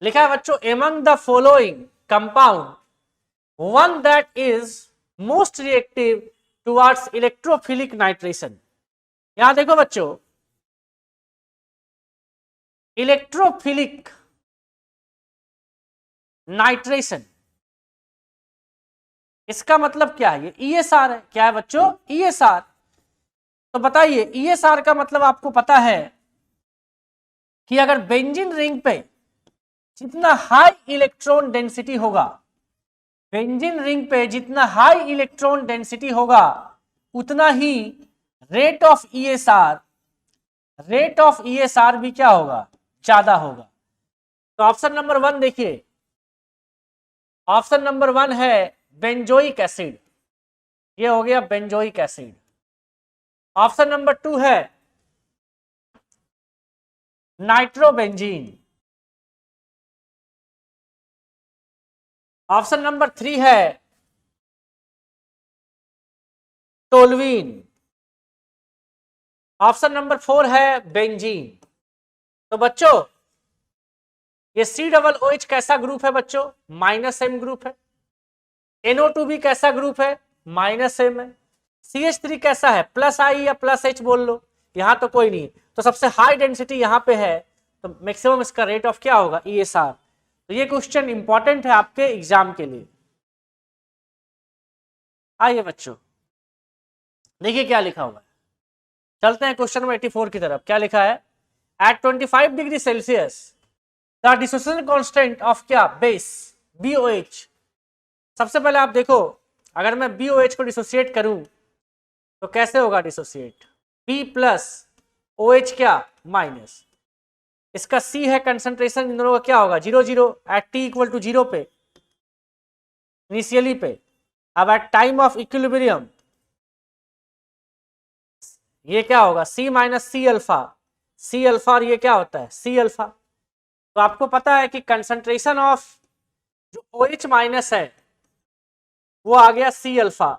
लिखा है बच्चों, among the following compound one that is most reactive towards electrophilic nitration. यहां देखो बच्चों, इलेक्ट्रोफिलिक नाइट्रेशन, इसका मतलब क्या है? ये ESR है। क्या है बच्चों? ESR। तो बताइए ESR का मतलब आपको पता है कि अगर बेंजीन रिंग पे जितना हाई इलेक्ट्रॉन डेंसिटी होगा, बेंजीन रिंग पे जितना हाई इलेक्ट्रॉन डेंसिटी होगा, उतना ही rate of ESR, rate of ESR भी क्या होगा? ज्यादा होगा। तो ऑप्शन नंबर 1 देखिए, ऑप्शन नंबर 1 है बेंजोइक एसिड। ये हो गया बेंजोइक एसिड। ऑप्शन नंबर 2 है नाइट्रोबेंजीन। ऑप्शन नंबर 3 है टोलुइन। ऑप्शन नंबर 4 है बेंजीन। तो बच्चों ये COOH कैसा ग्रुप है बच्चों? -M ग्रुप है। NO2 भी कैसा ग्रुप है? -M है। CH3 कैसा है? +I या +H बोल लो, यहां तो कोई नहीं। तो सबसे हाई डेंसिटी यहां पे है, तो मैक्सिमम इसका रेट ऑफ क्या होगा? ESR। तो ये क्वेश्चन इंपॉर्टेंट है आपके एग्जाम के लिए। आइए बच्चों देखिए क्या लिखा हुआ है, चलते हैं क्वेश्चन नंबर 84 की तरफ। क्या लिखा है? At 25 degree Celsius the dissociation constant of क्या? Base BOH। सबसे पहले आप देखो, अगर मैं BOH को डिसोसिएट करूं तो कैसे होगा डिसोसिएट? B प्लस OH क्या? माइनस। इसका C है कंसंट्रेशन, इन दोनों का क्या होगा? 0 एट T इक्वल टू 0 पे, इनिशियली पे। अब एट टाइम ऑफ इक्विलिब्रियम ये क्या होगा? C minus C alpha, C alpha, और ये क्या होता है? C alpha. तो आपको पता है कि कंसंट्रेशन ऑफ जो OH माइनस है वो आ गया C अल्फा,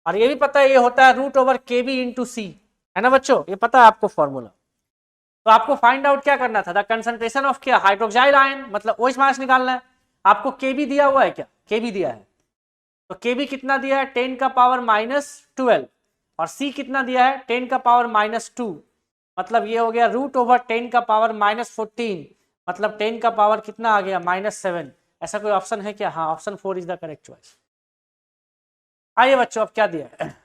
और ये भी पता है ये होता है √KB इंटू C, है ना बच्चों? ये पता है आपको फॉर्मूला। तो आपको फाइंड आउट क्या करना था? द कंसंट्रेशन ऑफ क्या? हाइड्रोक्साइड आयन, मतलब OH माइनस निकालना है। आपको KB दिया हुआ है क्या? KB दिया है, तो KB कितना दिया है? 10 का पावर -12, और C कितना दिया है? 10 का पावर -2। मतलब ये हो गया √10 का पावर -14, मतलब 10 का पावर कितना आ गया? -7। ऐसा कोई ऑप्शन है क्या? हाँ, option 4 is the correct choice. आइए बच्चों अब क्या दिया है,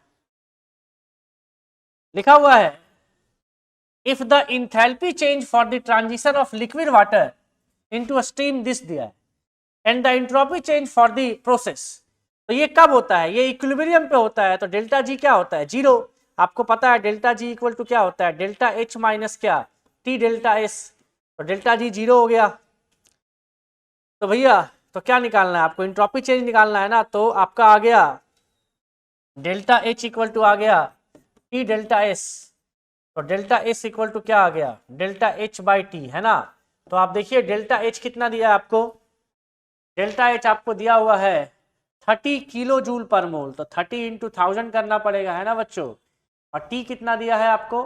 लिखा हुआ है if the enthalpy change for the transition of liquid water into a steam this दिया है, and the entropy change for the process, तो ये कब होता है, ये इक्विलिब्रियम पे होता है, तो डेल्टा जी क्या होता है, जीरो। आपको पता है डेल्टा जी इक्वल टू क्या होता है, डेल्टा एच माइनस क्या, टी डेल्टा एस, तो डेल्टा जी जीरो हो गया। तो भैया तो क्या निकालना है आपको, एंट्रोपी चेंज निकालना है ना, तो आपका आ गया डेल्टा एच इक्वल टू आ गया टी डेल्टा एस, तो डेल्टा एस इक्वल टू क्या आ गया, डेल्टा एच बाई टी, है ना। तो आप देखिए डेल्टा एच कितना दिया है आपको, डेल्टा एच आपको दिया हुआ है 30 किलो जूल पर मोल, तो 30 इंटू 1000 करना पड़ेगा, है ना बच्चों। और टी कितना दिया है आपको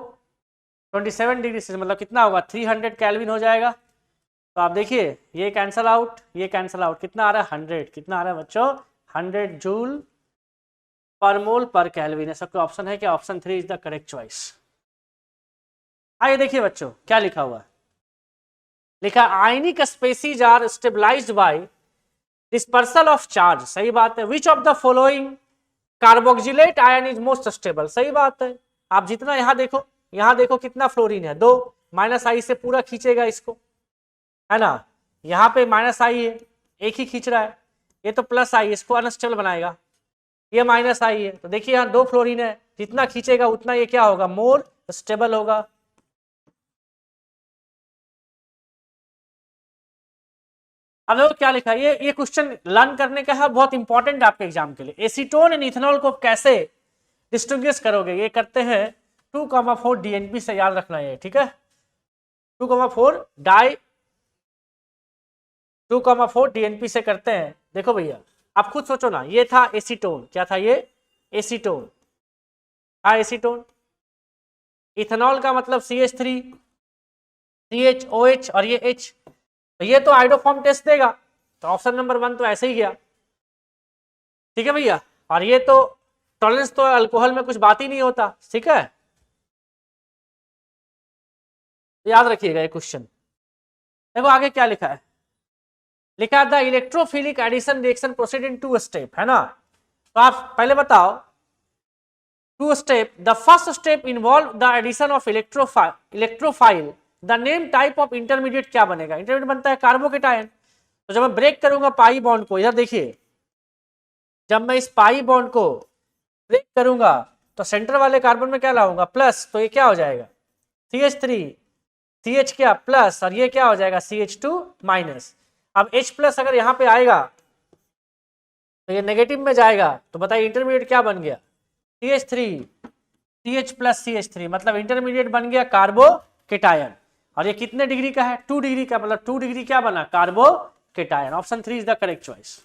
27 डिग्री से, मतलब कितना होगा 300 केल्विन हो जाएगा। तो आप देखिए ये कैंसल आउट, ये कैंसल आउट, कितना आ रहा है 100, कितना आ रहा है बच्चों 100 जूल पर मोल पर केल्विन। ऐसा कोई ऑप्शन है क्या, option 3 is the correct choice. आइए देखिए बच्चों क्या लिखा हुआ है, लिखा ionic species are stabilized by dispersal of charge, सही बात है। Which of the following carboxylate ion is most stable, सही बात है। आप जितना यहाँ देखो कितना फ्लोरीन है, 2, माइनस आई से पूरा खींचेगा इसको, है ना। यहाँ पे माइनस आई है, एक ही खींच रहा है, ये तो प्लस आई, इसको अनस्टेबल बनाएगा, ये माइनस आई है, तो देखिए यहाँ 2 फ्लोरीन है, जितना खींचेगा उतना ये क्या होगा, मोर स्टेबल होगा। अब देखो क्या लिखा है, ये क्वेश्चन लर्न करने का है, बहुत इंपॉर्टेंट आपके एग्जाम के लिए। एसीटोन एंड इथेनॉल को कैसे डिस्टिंग्विश करोगे, ये करते हैं 2,4 डीएनपी से, याद रखना है, ठीक है। 2,4 डाई 2,4 डीएनपी से करते हैं। देखो भैया आप खुद सोचो ना, ये था एसीटोन, क्या था ये, एसीटोन था, एसीटोन। इथेनॉल का मतलब CH3 CHOH और ये H, तो ये तो आइडोफॉर्म टेस्ट देगा, तो ऑप्शन नंबर 1 तो ऐसे ही गया, ठीक है भैया। और ये तो टॉलरेंस तो अल्कोहल में कुछ बात ही नहीं होता, ठीक है, याद रखिएगा ये क्वेश्चन। देखो आगे क्या लिखा है, लिखा the electrophilic addition reaction proceed in 2 step, है ना। तो आप पहले बताओ 2 step, the first step involve the addition of electrophile, the name type of intermediate क्या बनेगा, इंटरमीडिएट बनता है कार्बोकेटायन। तो जब मैं ब्रेक करूंगा पाई बॉन्ड को, इधर देखिए जब मैं इस पाई बॉन्ड को ब्रेक करूंगा तो सेंटर वाले कार्बन में क्या लाऊंगा, प्लस, तो ये क्या हो जाएगा CH3 CH क्या प्लस, और ये क्या हो जाएगा CH2 माइनस। अब H प्लस अगर यहाँ पे आएगा तो ये नेगेटिव में जाएगा, तो बताइए इंटरमीडिएट क्या बन गया, CH3 CH प्लस CH3, मतलब इंटरमीडिएट बन गया कार्बोकेटायन। और ये कितने डिग्री का है, 2 डिग्री का, मतलब 2 डिग्री क्या बना, carbocation. Option 3 is the correct choice.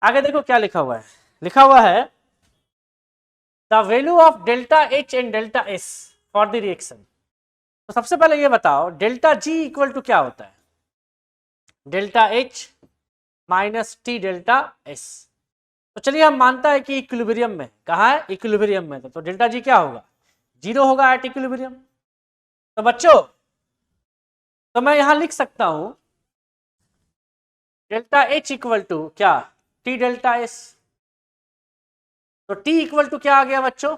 आगे देखो क्या लिखा हुआ है, लिखा हुआ है the value of delta H and delta S for the reaction. तो सबसे पहले ये बताओ डेल्टा G इक्वल टू क्या होता है, delta H minus T delta S। तो चलिए हम मानता है कि इक्विलिब्रियम में, कहा है इक्विलिब्रियम में, तो डेल्टा G क्या होगा, 0 होगा एट इक्विलिब्रियम। तो बच्चों तो मैं यहां लिख सकता हूं डेल्टा H इक्वल टू क्या, टी डेल्टा S। तो T इक्वल टू क्या आ गया बच्चों,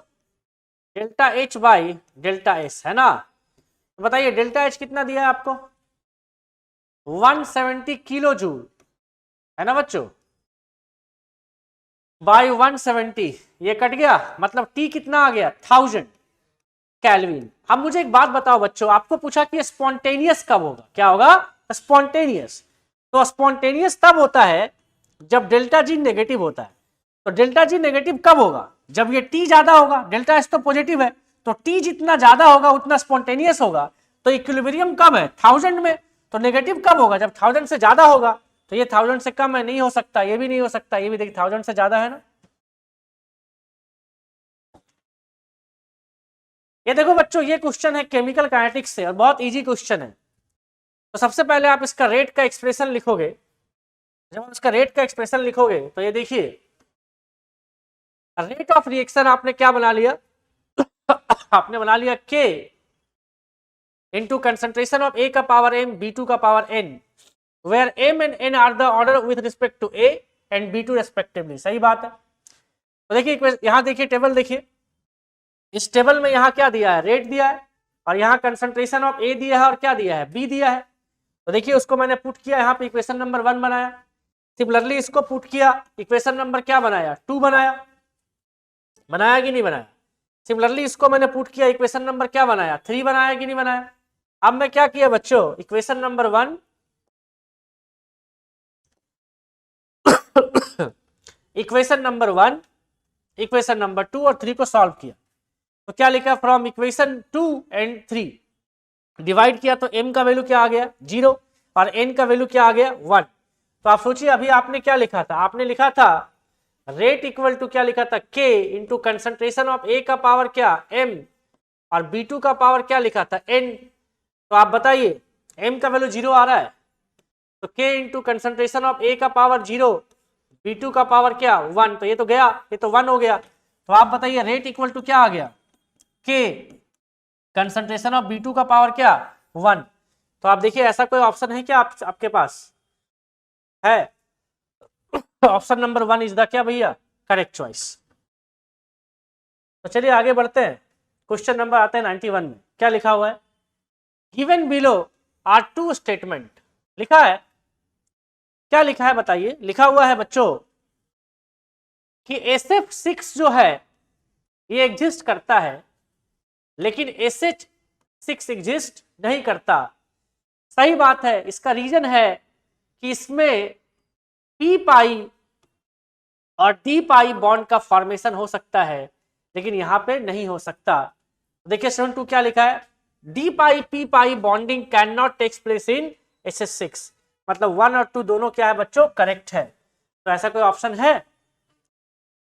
delta H by delta S, है ना। तो बताइए डेल्टा H कितना दिया है आपको 170 किलो जूल, है ना बच्चों, बाई 170, ये कट गया, मतलब T कितना आ गया 1000 केल्विन। अब मुझे एक बात बताओ बच्चों, आपको पूछा कि स्पॉन्टेनियस कब होगा, क्या होगा स्पॉन्टेनियस। तो स्पॉन्टेनियस तब होता है जब डेल्टा G नेगेटिव होता है। तो डेल्टा G नेगेटिव कब होगा, जब ये T ज्यादा होगा, डेल्टा S तो पॉजिटिव है, तो T जितना ज्यादा होगा उतना स्पॉन्टेनियस होगा। तो इक्विलिब्रियम कब है 1000 में, तो नेगेटिव कब होगा, जब 1000 से ज्यादा होगा। तो ये 1000 से कम है, नहीं हो सकता, ये भी नहीं हो सकता, ये भी देखिए 1000 से ज्यादा है ना। ये देखो बच्चों ये क्वेश्चन है केमिकल काइनेटिक्स से और बहुत इजी क्वेश्चन है। तो सबसे पहले आप इसका रेट का एक्सप्रेशन लिखोगे, जब आप इसका रेट का एक्सप्रेशन लिखोगे तो ये देखिए रेट ऑफ रिएक्शन आपने क्या बना लिया आपने बना लिया K into concentration of A का पावर M B2 का power N, where M and N are the order with respect to A and B2 respectively, सही बात है। तो देखिए यहाँ देखिए टेबल देखिए, इस टेबल में यहाँ क्या दिया है, रेट दिया है, और यहाँ कंसंट्रेशन ऑफ ए दिया है और क्या दिया है, बी दिया है। तो देखिए उसको मैंने पुट किया यहाँ पे, इक्वेशन नंबर 1 बनाया। सिमिलरली इसको पुट किया, इक्वेशन नंबर क्या बनाया, 2 बनाया, बनाया कि नहीं बनाया। सिमिलरली इसको मैंने पुट किया, इक्वेशन नंबर क्या बनाया, 3 बनाया कि नहीं बनाया। अब मैं क्या किया बच्चों, equation number 1 equation number 1, equation number 2 और 3 को सॉल्व किया। तो क्या लिखा, फ्रॉम इक्वेशन 2 एंड 3 डिवाइड किया, तो m का वैल्यू क्या आ गया 0 और n का वैल्यू क्या आ गया 1। तो आप सोचिए अभी आपने क्या लिखा था, आपने लिखा था रेट इक्वल टू क्या लिखा था, k into concentration of a का पावर क्या m और b2 का पावर क्या लिखा था n। तो आप बताइए m का वैल्यू 0 आ रहा है, तो k into concentration of a का पावर 0, b2 का पावर क्या 1, तो ये तो गया, ये तो 1 हो गया। तो आप बताइए रेट इक्वल टू क्या आ गया, k कंसंट्रेशन ऑफ B2 का पावर क्या 1। तो आप देखिए ऐसा कोई ऑप्शन है क्या आपके पास है, ऑप्शन नंबर 1 इज द क्या भैया, करेक्ट चॉइस। तो चलिए आगे बढ़ते हैं, क्वेश्चन नंबर आते हैं 91 में। क्या लिखा हुआ है, गिवन बिलो आर 2 स्टेटमेंट, लिखा है, क्या लिखा है बताइए। लिखा हुआ है बच्चों कि SF6 जो है ये एग्जिस्ट करता है, लेकिन SH6 एग्जिस्ट नहीं करता। सही बात है, इसका रीजन है कि इसमें P पाई और D पाई बॉन्ड का फॉर्मेशन हो सकता है, लेकिन यहां पे नहीं हो सकता। देखिए स्टूडेंट 2 क्या लिखा है, D pi P pi bonding can not takes place in SH6, मतलब 1 और 2 दोनों क्या है बच्चों, करेक्ट है। तो ऐसा कोई ऑप्शन है,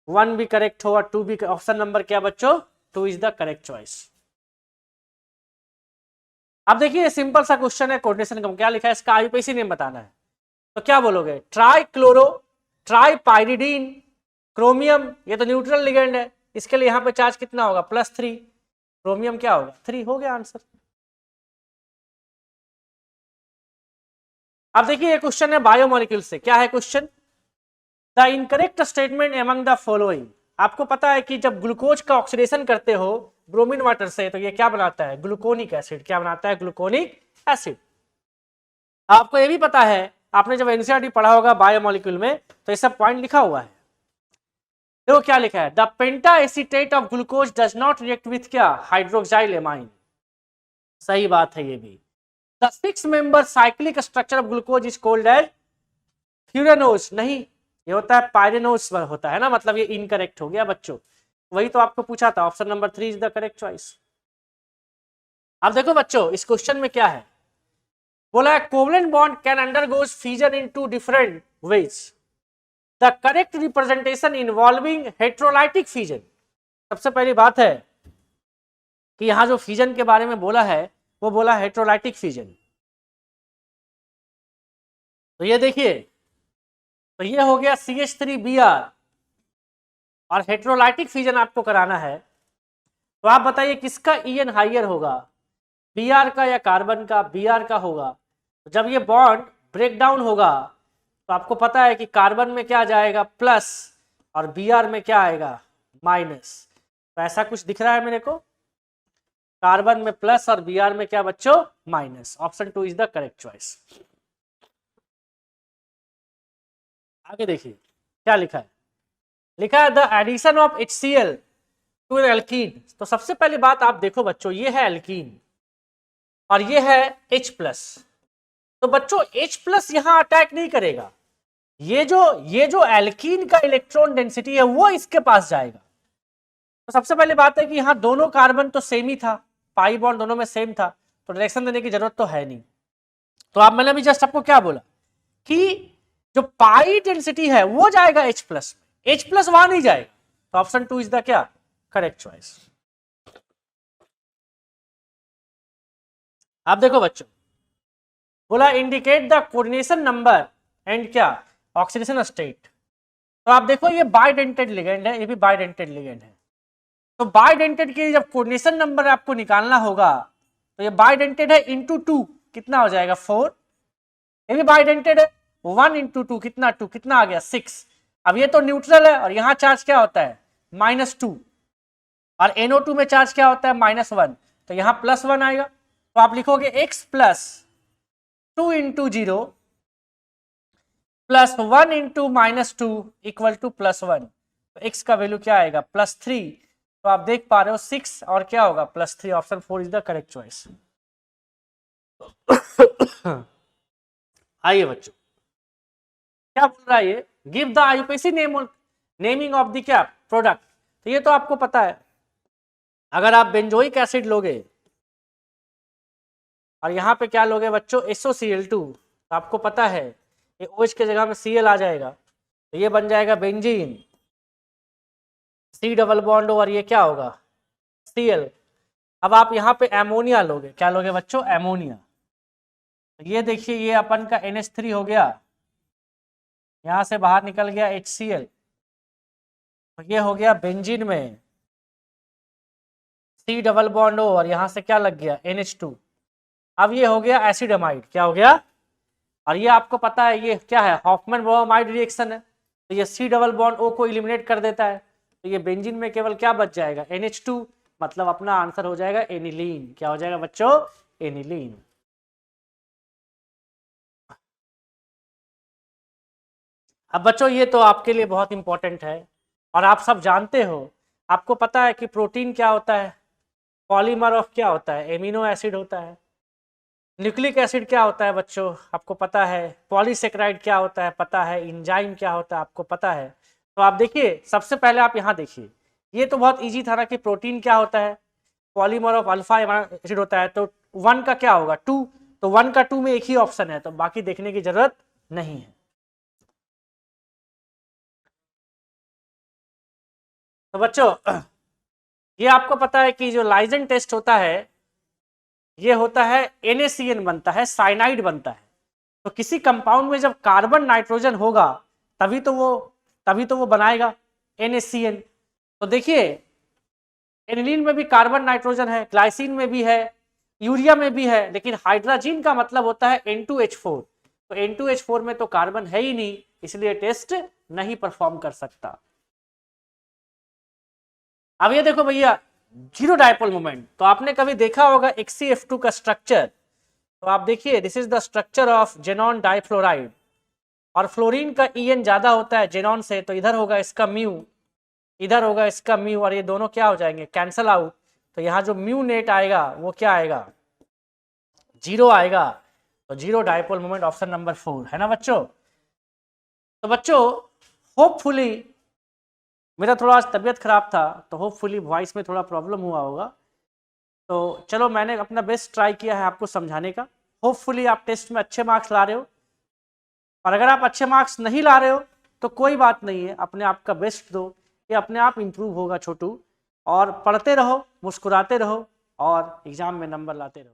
1 भी करेक्ट हो और 2 भी, ऑप्शन नंबर क्या बच्चों, 2 इज द करेक्ट चॉइस। अब देखिए सिंपल सा क्वेश्चन है, कोऑर्डिनेशन का क्या लिखा है, इसका आईयूपीएसी नेम बताना है। तो क्या बोलोगे, try chloro, try pyridine, chromium, ये तो न्यूट्रल लिगेंड है, इसके लिए यहाँ पे चार्ज कितना होगा +3, क्रोमियम क्या होगा 3, हो गया आंसर। अब देखिए ये क्वेश्चन है बायोमोलिक्यूल से। क्या है question, the incorrect statement among the following. आपको पता है कि जब ग्लूकोज का ऑक्सीडेशन करते हो ब्रोमीन वाटर से, तो ये क्या बनाता है, ग्लूकोनिक एसिड। क्या बनाता है, ग्लूकोनिक एसिड। आपको ये भी पता है, आपने जब एनसीईआरटी पढ़ा होगा बायोमोलिक्यूल में, तो ये सब पॉइंट लिखा हुआ है। देखो क्या लिखा है, the penta acetate of glucose does not react with क्या, हाइड्रोक्साइल एमाइन। सही बात है ये भी। The 6 member cyclic structure of glucose is called as furanose, नहीं ये होता है पायरेनोज होता है ना, मतलब ये इनकरेक्ट हो गया बच्चों। वही तो आपको पूछा था, option number 3 is the correct choice. अब देखो बच्चों इस क्वेश्चन में क्या है, बोला है covalent bond can undergoes fusion in 2 different ways, the correct representation involving heterolytic fusion. सबसे पहली बात है कि यहां जो फ्यूजन के बारे में बोला है वो बोला हेट्रोलाइटिक फ्यूजन। तो ये देखिए, तो ये हो गया CH3Br और हेट्रोलाइटिक फ्यूजन आपको कराना है। तो आप बताइए किसका EN हाइयर होगा, Br का या कार्बन का, Br का होगा। तो जब ये बॉन्ड ब्रेक डाउन होगा तो आपको पता है कि कार्बन में क्या जाएगा प्लस और Br में क्या आएगा माइनस। तो ऐसा कुछ दिख रहा है मेरे को, कार्बन में प्लस और Br में क्या बच्चों minus. Option 2 is the correct choice. आगे देखिए क्या लिखा है, लिखा है the addition of HCl to an alkene. तो सबसे पहली बात आप देखो बच्चों, ये है एल्कीन और ये है H+। तो बच्चों H+ यहां अटैक नहीं करेगा, ये जो एल्कीन का इलेक्ट्रॉन डेंसिटी है वो इसके पास जाएगा। तो सबसे पहली बात है कि यहां दोनों कार्बन तो सेम ही था, पाई बॉन्ड दोनों में सेम था, तो डायरेक्शन देने की जरूरत तो है नहीं। तो आप, मैंने अभी जस्ट आपको क्या बोला कि जो पाई डेंसिटी है वो जाएगा H+, H+ वहां नहीं जाएगा। तो ऑप्शन 2 इज द क्या करेक्ट चॉइस। आप देखो बच्चों, बोला indicate the coordination number and क्या ऑक्सीडेशन स्टेट। तो आप देखो ये बाइडेंटेड लिगेंड है, ये भी बाइडेंटेड लिगेंड है। तो बाइडेंटेड के जब कोऑर्डिनेशन नंबर आपको निकालना होगा, तो ये बाइडेंटेड है इंटू 2 कितना हो जाएगा 4, ये भी बाइडेंटेड है 1 इंटू 2 कितना 2, कितना आ गया 6। अब ये तो न्यूट्रल है और यहां चार्ज क्या होता है -2, और NO2 में चार्ज क्या होता है -1, तो यहाँ +1 आएगा। तो आप लिखोगे x plus 2 into 0 plus 1 into -2 equal to +1। तो x का वैल्यू क्या आएगा +3। तो आप देख पा रहे हो 6 और क्या होगा +3, option 4 is the correct choice. आइए बच्चों, क्या बोल रहा है ये, give the IUPAC naming of the क्या प्रोडक्ट। तो ये तो आपको पता है, अगर आप बेंजोइक एसिड लोगे और यहाँ पे क्या लोगे बच्चों SOCl2, तो आपको पता है ये OH के जगह में Cl आ जाएगा, तो ये बन जाएगा बेंजीन, C डबल बॉन्ड और ये क्या होगा Cl। अब आप यहाँ पे एमोनिया लोगे, क्या लोगे बच्चों एमोनिया, तो ये देखिए ये अपन का NH3 हो गया, यहाँ से बाहर निकल गया HCl, तो ये हो गया बेंजीन में C डबल बॉन्ड और यहाँ से क्या लग गया NH2। अब ये हो गया एसिडमाइड, क्या हो गया, और ये आपको पता है ये क्या है हॉफमैन ब्रोमाइड रिएक्शन है, तो ये C डबल बॉन्ड O को एलिमिनेट कर देता है, तो ये बेंजीन में केवल क्या बच जाएगा NH2, मतलब अपना आंसर हो जाएगा एनिलीन। क्या हो जाएगा बच्चों एनिलीन। अब बच्चों ये तो आपके लिए बहुत इंपॉर्टेंट है और आप सब जानते हो, आपको पता है कि प्रोटीन क्या होता है, पॉलीमर ऑफ क्या होता है एमिनो एसिड होता है, न्यूक्लिक एसिड क्या होता है बच्चों आपको पता है, पॉलीसेकेराइड क्या होता है पता है, एंजाइम क्या होता है आपको पता है। तो आप देखिए सबसे पहले आप यहाँ देखिए, ये तो बहुत इजी था ना कि प्रोटीन क्या होता है पॉलीमर ऑफ अल्फा एसिड होता है, तो 1 का क्या होगा 2, तो 1 का 2 में एक ही ऑप्शन है, तो बाकी देखने की जरूरत नहीं है। तो बच्चों ये आपको पता है कि जो लाइजेंड टेस्ट होता है ये होता है NaCN बनता है, साइनाइड बनता है, तो किसी कंपाउंड में जब कार्बन नाइट्रोजन होगा तभी तो वो बनाएगा NaCN। तो देखिए एनिलीन में भी कार्बन नाइट्रोजन है, ग्लाइसिन में भी है, यूरिया में भी है, लेकिन हाइड्रोजन का मतलब होता है N2H4, तो N2H4 में तो कार्बन है ही नहीं, इसलिए टेस्ट नहीं परफॉर्म कर सकता। अब ये देखो भैया जीरो डायपोल मोमेंट, तो आपने कभी देखा होगा XeF2 का स्ट्रक्चर, तो आप देखिए this is the structure of xenon difluoride, और फ्लोरीन का En ज्यादा होता है जेनॉन से, तो इधर होगा इसका म्यू, इधर होगा इसका म्यू, और ये दोनों क्या हो जाएंगे कैंसल आउट, तो यहाँ जो म्यू नेट आएगा वो क्या आएगा 0 आएगा, तो zero dipole moment option number 4 है ना बच्चों। तो बच्चों होपफुली, मेरा थोड़ा आज तबीयत खराब था तो होपफुली वॉइस में थोड़ा प्रॉब्लम हुआ होगा, तो चलो मैंने अपना बेस्ट ट्राई किया है आपको समझाने का, होपफुली आप टेस्ट में अच्छे मार्क्स ला रहे हो, और अगर आप अच्छे मार्क्स नहीं ला रहे हो तो कोई बात नहीं है, अपने आप का बेस्ट दो, ये अपने आप इम्प्रूव होगा छोटू, और पढ़ते रहो, मुस्कुराते रहो और एग्जाम में नंबर लाते रहो।